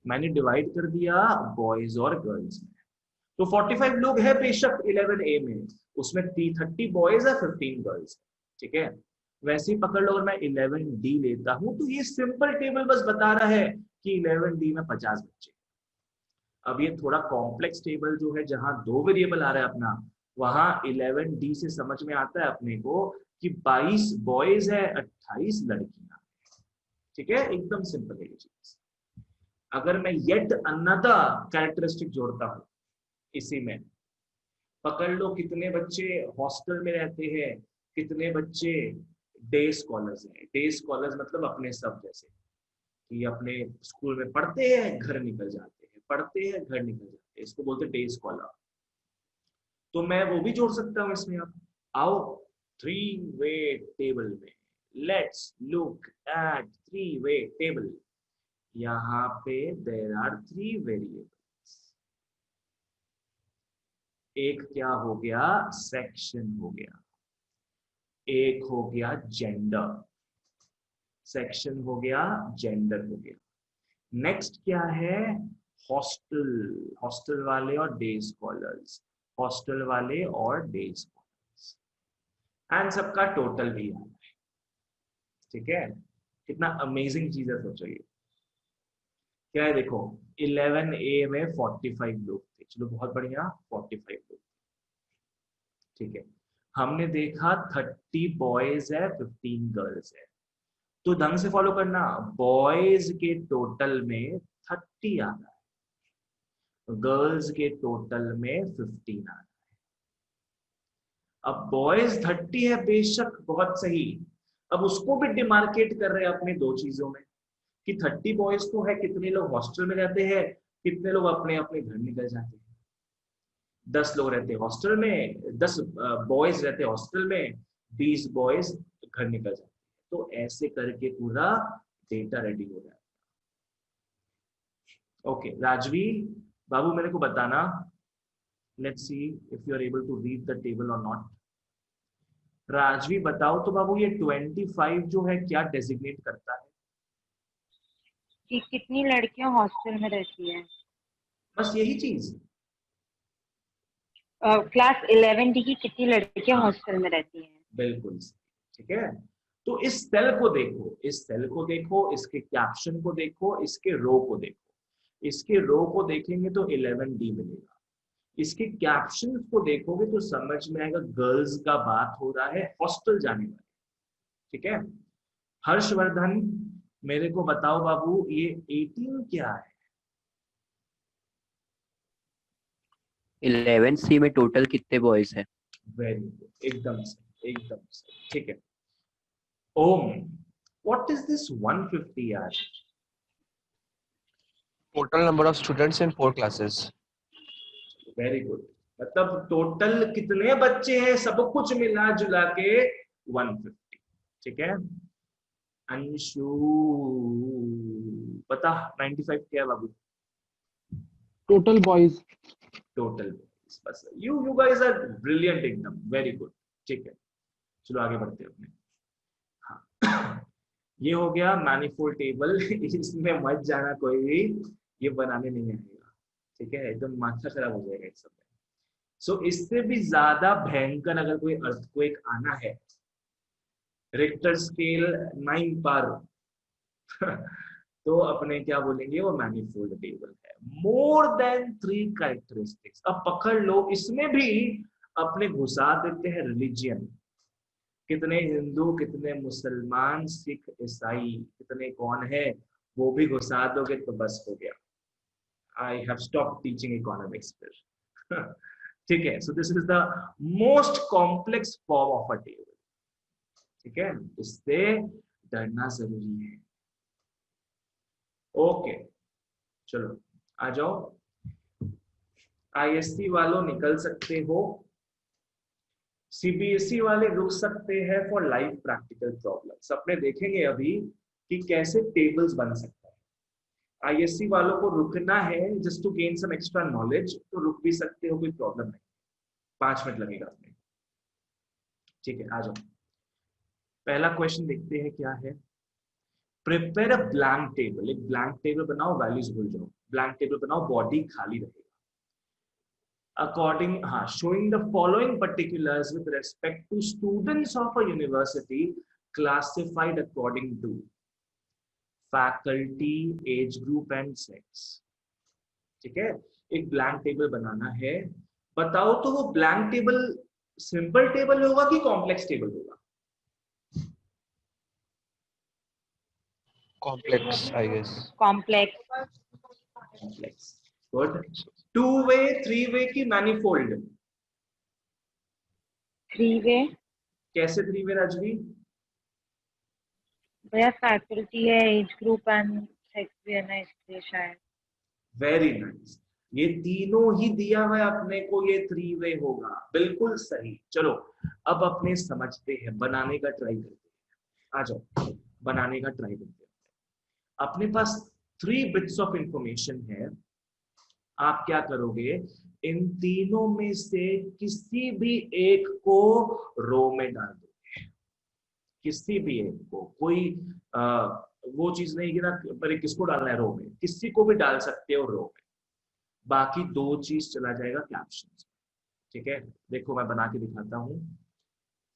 मैंने डिवाइड कर दिया बॉयज और गर्ल्स में। तो 45 लोग हैं बेशक 11A में, उसमें 30 बॉयज है 15 गर्ल्स, ठीक है। वैसे ही पकड़ लो, और मैं 11D लेता हूं तो ये सिंपल टेबल बस बता रहा है कि 11D में 50 बच्चे। अब ये थोड़ा कॉम्प्लेक्स टेबल जो है, जहां 2 वेरिएबल आ रहा है अपना, वहां 11D से समझ में आता है अपने को कि 22 बॉयज है, 28 लड़कियां, ठीक है। एकदम सिंपल है ये चीज। अगर मैं येट अनदर कैरेक्टरिस्टिक जोड़ता हूं इसी में, पकड़ लो कितने बच्चे हॉस्टल में रहते हैं, कितने बच्चे डे स्कॉलर्स हैं। डे स्कॉलर्स मतलब अपने सब जैसे कि अपने स्कूल में पढ़ते हैं घर निकल जाते हैं, पढ़ते हैं घर निकल जाते हैं, इसको बोलते हैं डे स्कॉलर। तो मैं वो भी जोड़ सकता हूँ इसमें। अब आओ 3-वे टेबल में, लेट्स लुक एट 3-वे टेबल। यहाँ पे देयर आर 3 वेरिएबल्स। एक क्या हो गया? सेक्शन हो गया, एक हो गया जेंडर, सेक्शन हो गया, जेंडर हो गया। नेक्स्ट क्या है? हॉस्टल, हॉस्टल वाले और डे स्कॉलर्स, हॉस्टल वाले और डे स्कॉलर्स, एंड सबका टोटल भी आ रहा है, ठीक है। कितना अमेजिंग चीज है, सोचो ये क्या है। देखो 11A में 45 लोग थे, चलो बहुत बढ़िया, 45 लोग, ठीक है। हमने देखा 30 बॉयज है 15 गर्ल्स है, तो ढंग से फॉलो करना, बॉयज के टोटल में 30 आ रहा है, गर्ल्स के टोटल में 15 आ रहा है। अब बॉयज 30 है बेशक, बहुत सही। अब उसको भी डिमार्केट कर रहे हैं अपने 2 चीजों में कि 30 बॉयज तो है, कितने लोग हॉस्टल में रहते हैं, कितने लोग अपने अपने घर निकल जाते हैं। 10 लोग रहते हैं हॉस्टल में, 10 बॉयज रहते हैं हॉस्टल में, 20 बॉयज घर निकल जाते हैं। तो ऐसे करके पूरा डेटा रेडी हो जाता है। ओके राजवी बाबू, मेरे को बताना, let's see if you are able to read the table और नॉट। राजवी बताओ तो बाबू, ये 25 जो है क्या डेजिग्नेट करता है? कि कितनी लड़कियां हॉस्टल में रहती है। बस यही चीज। क्लास 11D की कितनी लड़कियां हॉस्टल में रहती हैं। बिल्कुल, ठीक है। तो इस सेल को देखो, इस सेल को देखो, इसके कैप्शन को देखो, इसके रो को देखो। इसके रो को देखेंगे तो 11D मिलेगा, इसके कैप्शन को देखोगे तो समझ में आएगा गर्ल्स का बात हो रहा है, हॉस्टल जाने वाले, ठीक है। हर्षवर्धन मेरे को बताओ बाबू, ये 18 क्या है? 11C में टोटल कितने बॉयज हैं? वेरी गुड, एकदम सही, एकदम सही, ठीक है। ओम, व्हाट इज दिस 150 यार? Total number of students in 4 classes. Very good, मतलब टोटल कितने बच्चे हैं सब कुछ मिला जुला के 150, ठीक है। अंशु पता 95 क्या है बाबू? Total boys. टोटल, बस यू गाइस आर ब्रिलियंट, एकदम वेरी गुड, ठीक है। चलो आगे बढ़ते हैं अपने। हाँ ये हो गया मैनिफोल्ड टेबल। इसमें मत जाना कोई भी, ये बनाने नहीं आएगा, ठीक है, एकदम माथा खराब हो जाएगा इस सब में। सो इससे भी ज्यादा भयंकर अगर कोई अर्थक्वेक आना है रिक्टर स्केल 9 पर तो अपने क्या बोलेंगे, वो मैनिफोल्ड टेबल है। More than 3 characteristics. अब पकड़ लो, इसमें भी अपने घुसा देते हैं रिलीजियन, कितने हिंदू, कितने मुसलमान, सिख, ईसाई, कितने कौन है, वो भी घुसा दोगे तो बस हो गया। I have stop teaching economics फिर ठीक है। So this is the most complex form of a table. ठीक है, इससे डरना जरूरी है। ओके चलो आ जाओ। आईएससी वालों निकल सकते हो, सीबीएसई वाले रुक सकते हैं फॉर लाइव प्रैक्टिकल प्रॉब्लम्स। अपने देखेंगे अभी कि कैसे टेबल्स बन सकता है। आईएससी वालों को रुकना है just to gain some extra knowledge, तो रुक भी सकते हो, कोई प्रॉब्लम नहीं। 5 मिनट लगेगा अपने। ठीक है आ जाओ। पहला क्वेश्चन देखते हैं क्या है। Prepare a blank table. एक ब्लैंक टेबल बनाओ, वैल्यूज भूल जाओ। ब्लैंक टेबल बनाओ, बॉडी खाली रहेगा। According, showing the following particulars with respect to students of a university classified according to faculty, age group and sex। ठीक है, एक ब्लैंक टेबल बनाना है। बताओ तो वो ब्लैंक टेबल सिंपल टेबल होगा कि कॉम्प्लेक्स टेबल होगा? Complex I guess. Complex. Complex, good. 2 way, 3 way की मैनिफोल्ड? 3 वे। कैसे 3 वे राजवी? भैया फैकल्टी है, एज ग्रुप एंड सेक्स भी है ना, इसलिए शायद। वेरी नाइस, ये तीनों ही दिया हुआ है अपने को, ये 3 वे होगा, बिल्कुल सही। चलो अब अपने समझते हैं, बनाने का ट्राई करते हैं। आ जाओ बनाने का ट्राई करते हैं। अपने पास 3 बिट्स ऑफ इंफॉर्मेशन है। आप क्या करोगे, इन तीनों में से किसी भी एक को रो में डाल दोगे। किसी भी एक को, कोई वो चीज नहीं कि ना पर किसको डालना है रो में, किसी को भी डाल सकते हो रो में। बाकी 2 चीज चला जाएगा कैप्शन। ठीक है, देखो मैं बना के दिखाता हूं,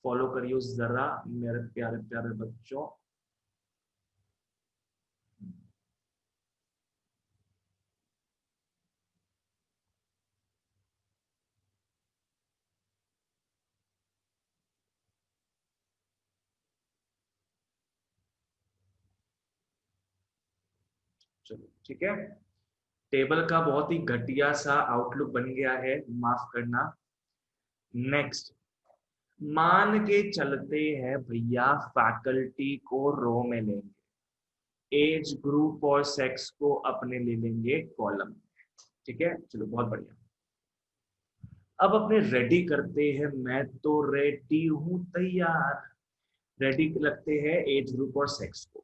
फॉलो करियो जरा मेरे प्यारे प्यारे बच्चों। चलो ठीक है, टेबल का बहुत ही घटिया सा आउटलुक बन गया है, माफ करना। नेक्स्ट, मान के चलते हैं भैया फैकल्टी को रो में लेंगे, एज ग्रुप और सेक्स को अपने ले लेंगे कॉलम। ठीक है चलो बहुत बढ़िया। अब अपने रेडी करते हैं, मैं तो रेडी हूं तैयार। रेडी लगते हैं एज ग्रुप और सेक्स को,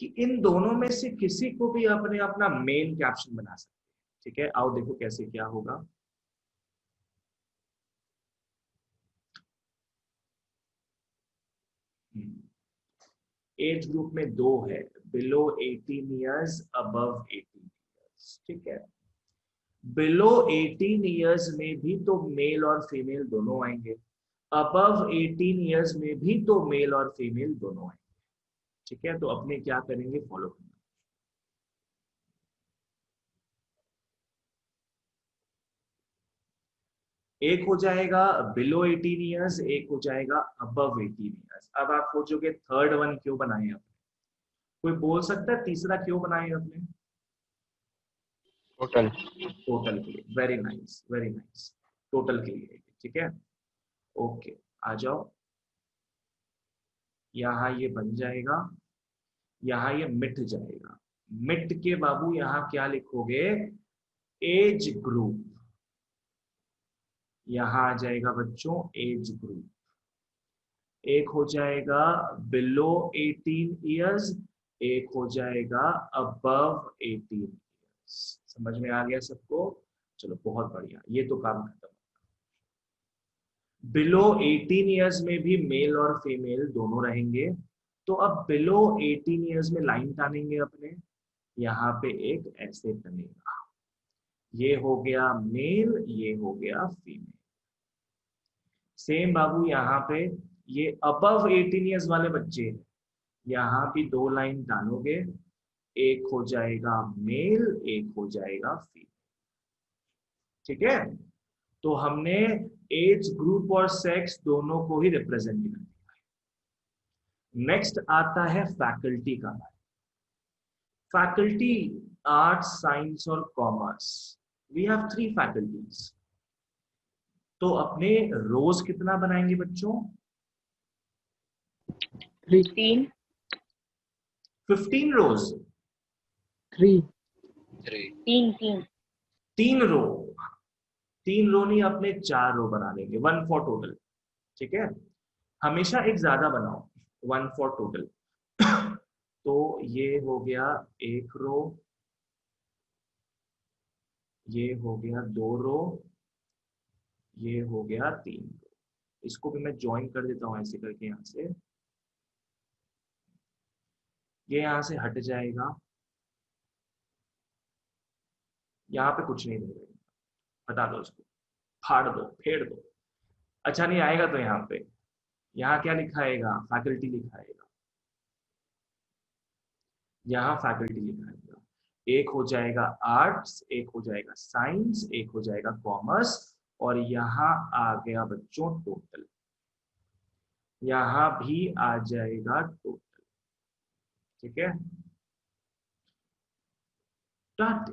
कि इन दोनों में से किसी को भी अपने अपना मेन कैप्शन बना सकते हैं। ठीक है आओ देखो कैसे क्या होगा। एज ग्रुप में 2 है, बिलो 18 ईयर्स, अबव 18 ईयर्स। ठीक है, बिलो 18 ईयर्स में भी तो मेल और फीमेल दोनों आएंगे, अबव 18 ईयर्स में भी तो मेल और फीमेल दोनों आएंगे। ठीक है, तो अपने क्या करेंगे, फॉलो करना। एक हो जाएगा बिलो 18 ईयर्स, एक हो जाएगा अबव 18 ईयर्स। अब आप सोचोगे थर्ड वन क्यों बनाए आपने? कोई बोल सकता है तीसरा क्यों बनाए आपने? टोटल। टोटल के लिए, very nice very nice, total के लिए। ठीक है ओके आ जाओ, यहाँ ये बन जाएगा, यहाँ ये मिट जाएगा। मिट के बाबू यहाँ क्या लिखोगे, एज ग्रुप। यहाँ आ जाएगा बच्चों एज ग्रुप। एक हो जाएगा बिलो 18 ईयर्स, एक हो जाएगा अबव 18 ईयर्स। समझ में आ गया सबको? चलो बहुत बढ़िया, ये तो काम खत्म। बिलो 18 ईयर्स में भी मेल और फीमेल दोनों रहेंगे, तो अब बिलो 18 ईयर्स में लाइन टानेंगे अपने, यहाँ पे एक ऐसे टनेगा। ये हो गया मेल, ये हो गया फीमेल। सेम बाबू यहाँ पे ये अबव 18 ईयर्स वाले बच्चे हैं, यहाँ भी 2 लाइन डालोगे, एक हो जाएगा मेल, एक हो जाएगा फीमेल। ठीक है, तो हमने एज ग्रुप और सेक्स दोनों को ही रिप्रेजेंट कर दिया है। नेक्स्ट आता है फैकल्टी का। फैकल्टी आर्ट्स, साइंस और कॉमर्स, वी हैव 3 फैकल्टीज। तो अपने रोज कितना बनाएंगे बच्चों? 3 3 15 रोज, 3 3 3 3 रो, 3 रो नहीं, अपने 4 रो बना लेंगे, 1 फॉर टोटल। ठीक है, हमेशा एक ज्यादा बनाओ, 1 फॉर टोटल। तो ये हो गया 1 रो, ये हो गया 2 रो, ये हो गया 3 रो। इसको भी मैं ज्वाइन कर देता हूं ऐसे करके, यहां से ये यहां से हट जाएगा, यहाँ पे कुछ नहीं रहेगा, हटा दो इसको, फाड़ दो, फेड़ दो। अच्छा नहीं आएगा तो यहाँ पे, यहाँ क्या लिखाएगा? फैकल्टी लिखाएगा, यहाँ फैकल्टी लिखाएगा। एक हो जाएगा आर्ट्स, एक हो जाएगा साइंस, एक हो जाएगा कॉमर्स, और यहाँ आ गया बच्चों टोटल, यहाँ भी आ जाएगा टोटल। ठीक है,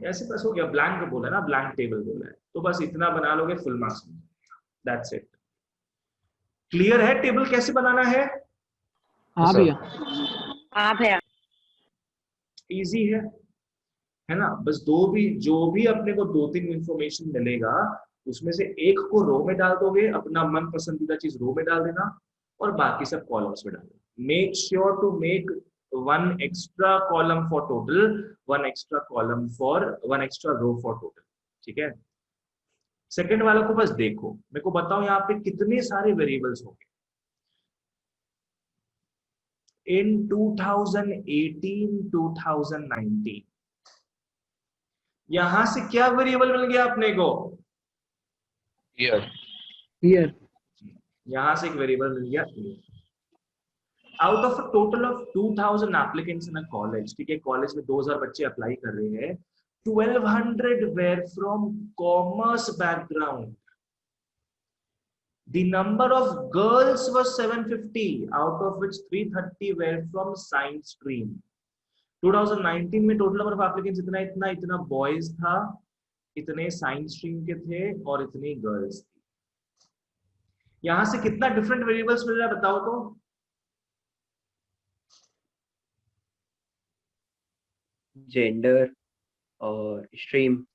ऐसे बस हो गया। ब्लैंक बोला ना, ब्लैंक टेबल बोला है, तो बस इतना बना लोगे, full marks. That's it. Clear है टेबल कैसे बनाना है? हाँ भैया। हाँ भैया। इजी है ना? बस जो भी अपने को 2-3 इंफॉर्मेशन मिलेगा, उसमें से एक को रो में डाल दोगे, अपना मन पसंदीदा चीज रो में डाल देना, और बाकी सब कॉलम्स में डाल देना। Make sure to make 1 extra column for total, 1 extra column for 1 extra row for total. ठीक है, सेकंड वाला को बस देखो, मेरे को बताओ यहाँ पे कितने सारे वेरिएबल्स होंगे इन 2018-2019। यहां से क्या वेरिएबल मिल गया अपने को? ईयर। ईयर। यहां से एक वेरिएबल मिल गया out of a total of 2000 applicants in a college. ठीक है, कॉलेज में 2000 बच्चे अप्लाई कर रहे हैं, 1200 were from commerce background. The number of girls was 750, out of which 330 were from science stream. 2019 में टोटल नंबर ऑफ एप्लीकेंट्स इतना इतना इतना बॉयज था, इतने साइंस स्ट्रीम के थे, और इतनी गर्ल्स थी। यहां से कितना डिफरेंट वेरिएबल्स मिल रहा है बताओ तो? जेंडर और stream.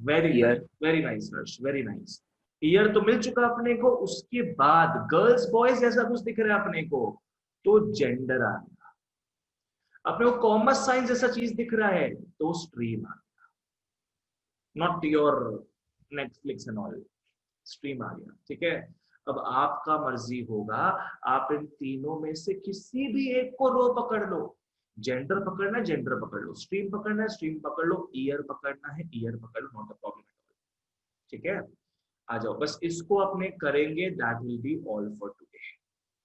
Very Year. Nice, very nice Harsh, very nice. Year तो मिल चुका अपने को, उसके बाद गर्ल्स बॉयज जैसा कुछ दिख रहा है अपने को, तो जेंडर आ गया। अपने को कॉमर्स साइंस जैसा चीज दिख रहा है, तो स्ट्रीम आ गया। Not your Netflix and all, stream आ गया। ठीक है, अब आपका मर्जी होगा, आप इन तीनों में से किसी भी एक को रो पकड़ लो। जेंडर पकड़ना है जेंडर पकड़ लो, स्ट्रीम पकड़ना है स्ट्रीम पकड़ लो, ईयर पकड़ना है ईयर पकड़ लो, नॉट अ प्रॉब्लम। ठीक है, आ जाओ, बस इसको अपने करेंगे, that will be all for today.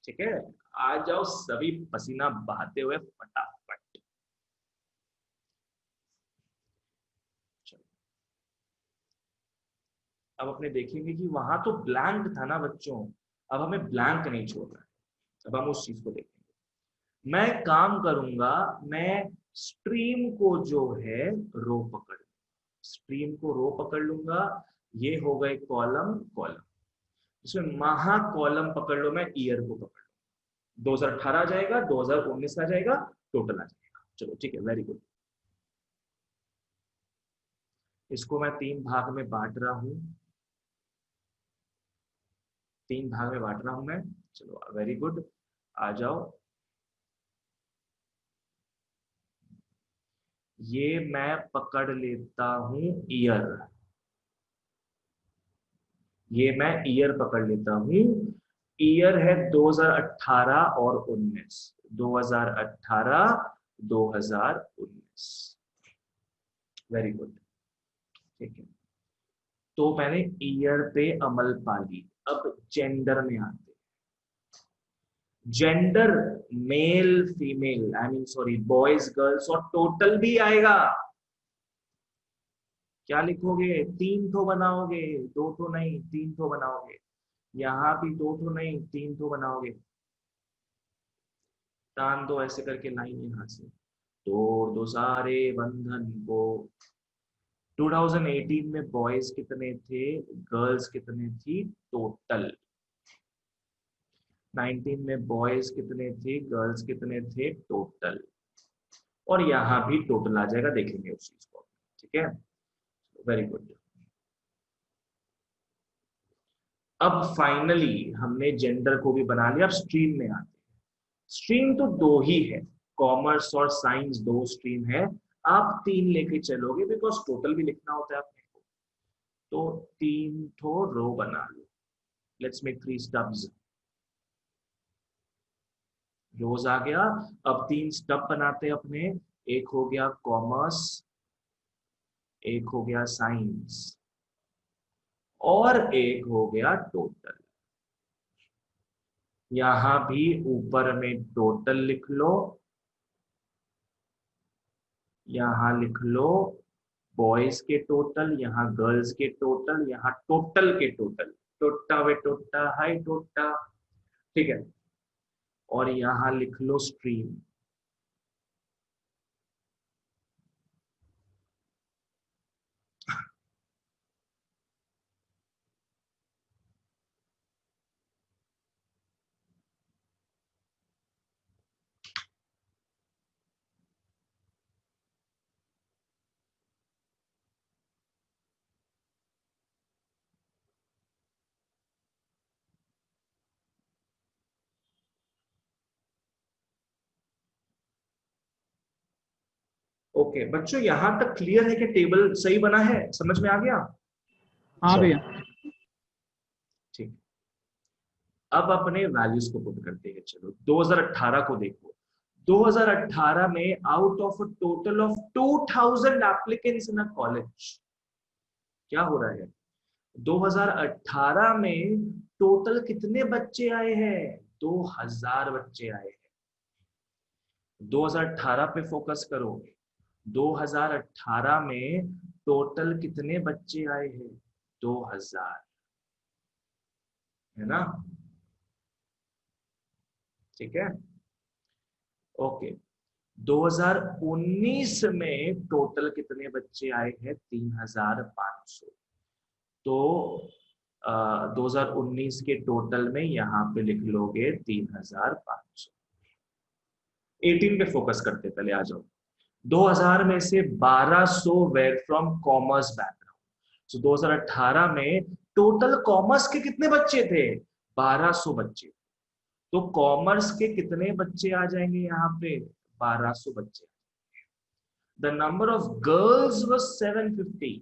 ठीक है, आ जाओ सभी पसीना बहाते हुए फटाफट। अब अपने देखेंगे कि वहां तो ब्लैंक था ना बच्चों, अब हमें ब्लैंक नहीं छोड़ना है, अब हम उस चीज को देखेंगे। मैं काम करूंगा, मैं स्ट्रीम को जो है रो पकड़, स्ट्रीम को रो पकड़ लूंगा, ये हो गए कॉलम कॉलम, इसमें महा कॉलम पकड़ लो, मैं ईयर को पकड़ लो, 2018 आ जाएगा, 2019 आ जाएगा, टोटल आ जाएगा। चलो ठीक है, वेरी गुड। इसको मैं 3 भाग में बांट रहा हूं, 3 भाग में बांट रहा हूं मैं। चलो वेरी गुड, आ जाओ। ये मैं पकड़ लेता हूं ईयर, ये मैं ईयर पकड़ लेता हूं। ईयर है 2018 और 19, 2018 2019। वेरी गुड, ठीक है, तो मैंने ईयर पे अमल पा ली। अब जेंडर में आते, gender male female, I mean sorry boys girls, और टोटल भी आएगा। क्या लिखोगे? 3 ठो बनाओगे, 2 ठो नहीं, 3 ठो बनाओगे। यहाँ भी 2 ठो नहीं, 3 ठो बनाओगे। तान दो ऐसे करके लाइन यहाँ से, तोड़ दो सारे बंधन को। 2018 में बॉयज कितने थे, गर्ल्स कितने थी टोटल? 19 में बॉयज कितने थे, गर्ल्स कितने थे टोटल? और यहाँ भी टोटल आ जाएगा, देखेंगे उस चीज को। ठीक है, वेरी गुड। अब फाइनली हमने जेंडर को भी बना लिया। अब स्ट्रीम में आते हैं। स्ट्रीम तो 2 ही है, कॉमर्स और साइंस 2 स्ट्रीम है। आप 3 लेके चलोगे बिकॉज टोटल भी लिखना होता है अपने को। तो 3 ठो रो बना लो। Let's make 3 stubs. रोज आ गया। अब 3 स्टब बनाते हैं अपने। एक हो गया कॉमर्स, एक हो गया साइंस, और एक हो गया टोटल। यहां भी ऊपर में टोटल लिख लो, यहां लिख लो बॉयज के टोटल, यहां गर्ल्स के टोटल, यहां टोटल के टोटल। टोटा वे टोटा, हाय टोटा। ठीक है, और यहां लिख लो स्ट्रीम। ओके बच्चों, यहां तक क्लियर है कि टेबल सही बना है, समझ में आ गया? हाँ भैया। ठीक, अब अपने वैल्यूज को पुट करते हैं। चलो 2018 को देखो। 2018 में out of a total of 2000 applicants in a college, क्या हो रहा है? 2018 में टोटल कितने बच्चे आए हैं? 2000 बच्चे आए हैं। 2018 पे फोकस करो। 2018 में टोटल कितने बच्चे आए हैं? 2000, है ना? ठीक है, ओके। 2019 में टोटल कितने बच्चे आए हैं? 3500। तो 2019 के टोटल में यहां पे लिख लोगे 3500। 18 पे फोकस करते, पहले आ जाओ। 2000 में से 1200 वेर फ्रॉम कॉमर्स बैकग्राउंड। तो 2018 में टोटल कॉमर्स के कितने बच्चे थे? 1200 बच्चे। तो कॉमर्स के कितने बच्चे आ जाएंगे यहाँ पे? 1200 बच्चे। The number of girls was 750।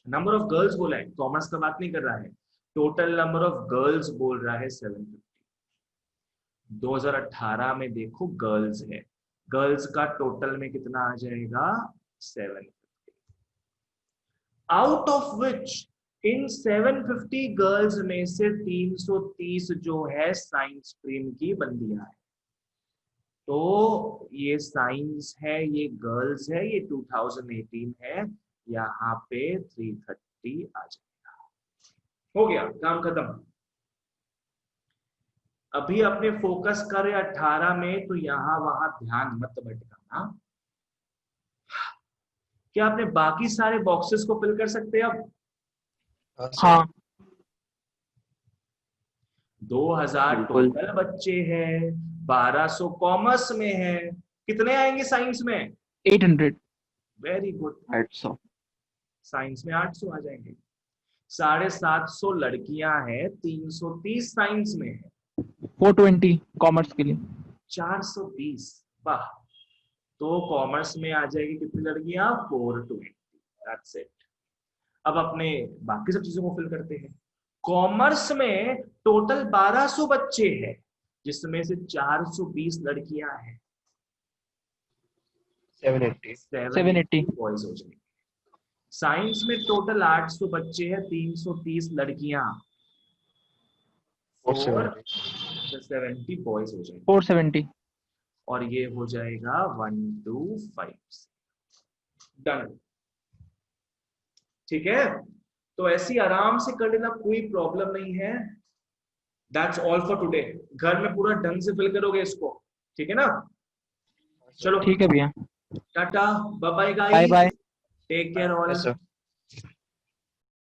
Number of girls बोला है, कॉमर्स का बात नहीं कर रहा है। टोटल नंबर ऑफ गर्ल्स बोल रहा है 750। 2018 में देखो गर्ल्स है, गर्ल्स का टोटल में कितना आ जाएगा? 750। Out of which in 750 girls में से 330 जो है साइंस स्ट्रीम की बंदियां है। तो ये साइंस है, ये गर्ल्स है, ये 2018 है। यहाँ पे 330 आ जाएगा। हो गया काम खत्म। अभी अपने फोकस करें 18 में, तो यहां वहां ध्यान मत भटकाना। क्या आपने बाकी सारे बॉक्सेस को फिल कर सकते हैं अब? हाँ 2000 बिल्कुल। टोटल बच्चे हैं, 1200 कॉमर्स में है, कितने आएंगे साइंस में? 800। Very good, 800। साइंस में 800 आ जाएंगे। 750 लड़कियां हैं, 330 साइंस में है। 420 कॉमर्स के लिए। 420, वाह। तो कॉमर्स में आ जाएगी कितनी लड़कियां? 420। That's it. अब अपने बाकी सब चीजों को फिल करते हैं। कॉमर्स में टोटल 1200 बच्चे हैं, जिसमें से 420 लड़कियां हैं, 780। 780 बॉयज हो जाएंगे। साइंस में टोटल 800 बच्चे हैं, 330 लड़कियां, 470। तो 70 बॉयज हो जाएंगे 470। और ये हो जाएगा 1 2 5 डन। ठीक है, तो ऐसी आराम से कर लेना, कोई प्रॉब्लम नहीं है। That's all for today. घर में पूरा ढंग से फिल करोगे इसको, ठीक है ना? चलो ठीक है भैया, tata, bye bye bye guys, bye. Take care all. Yes, sir.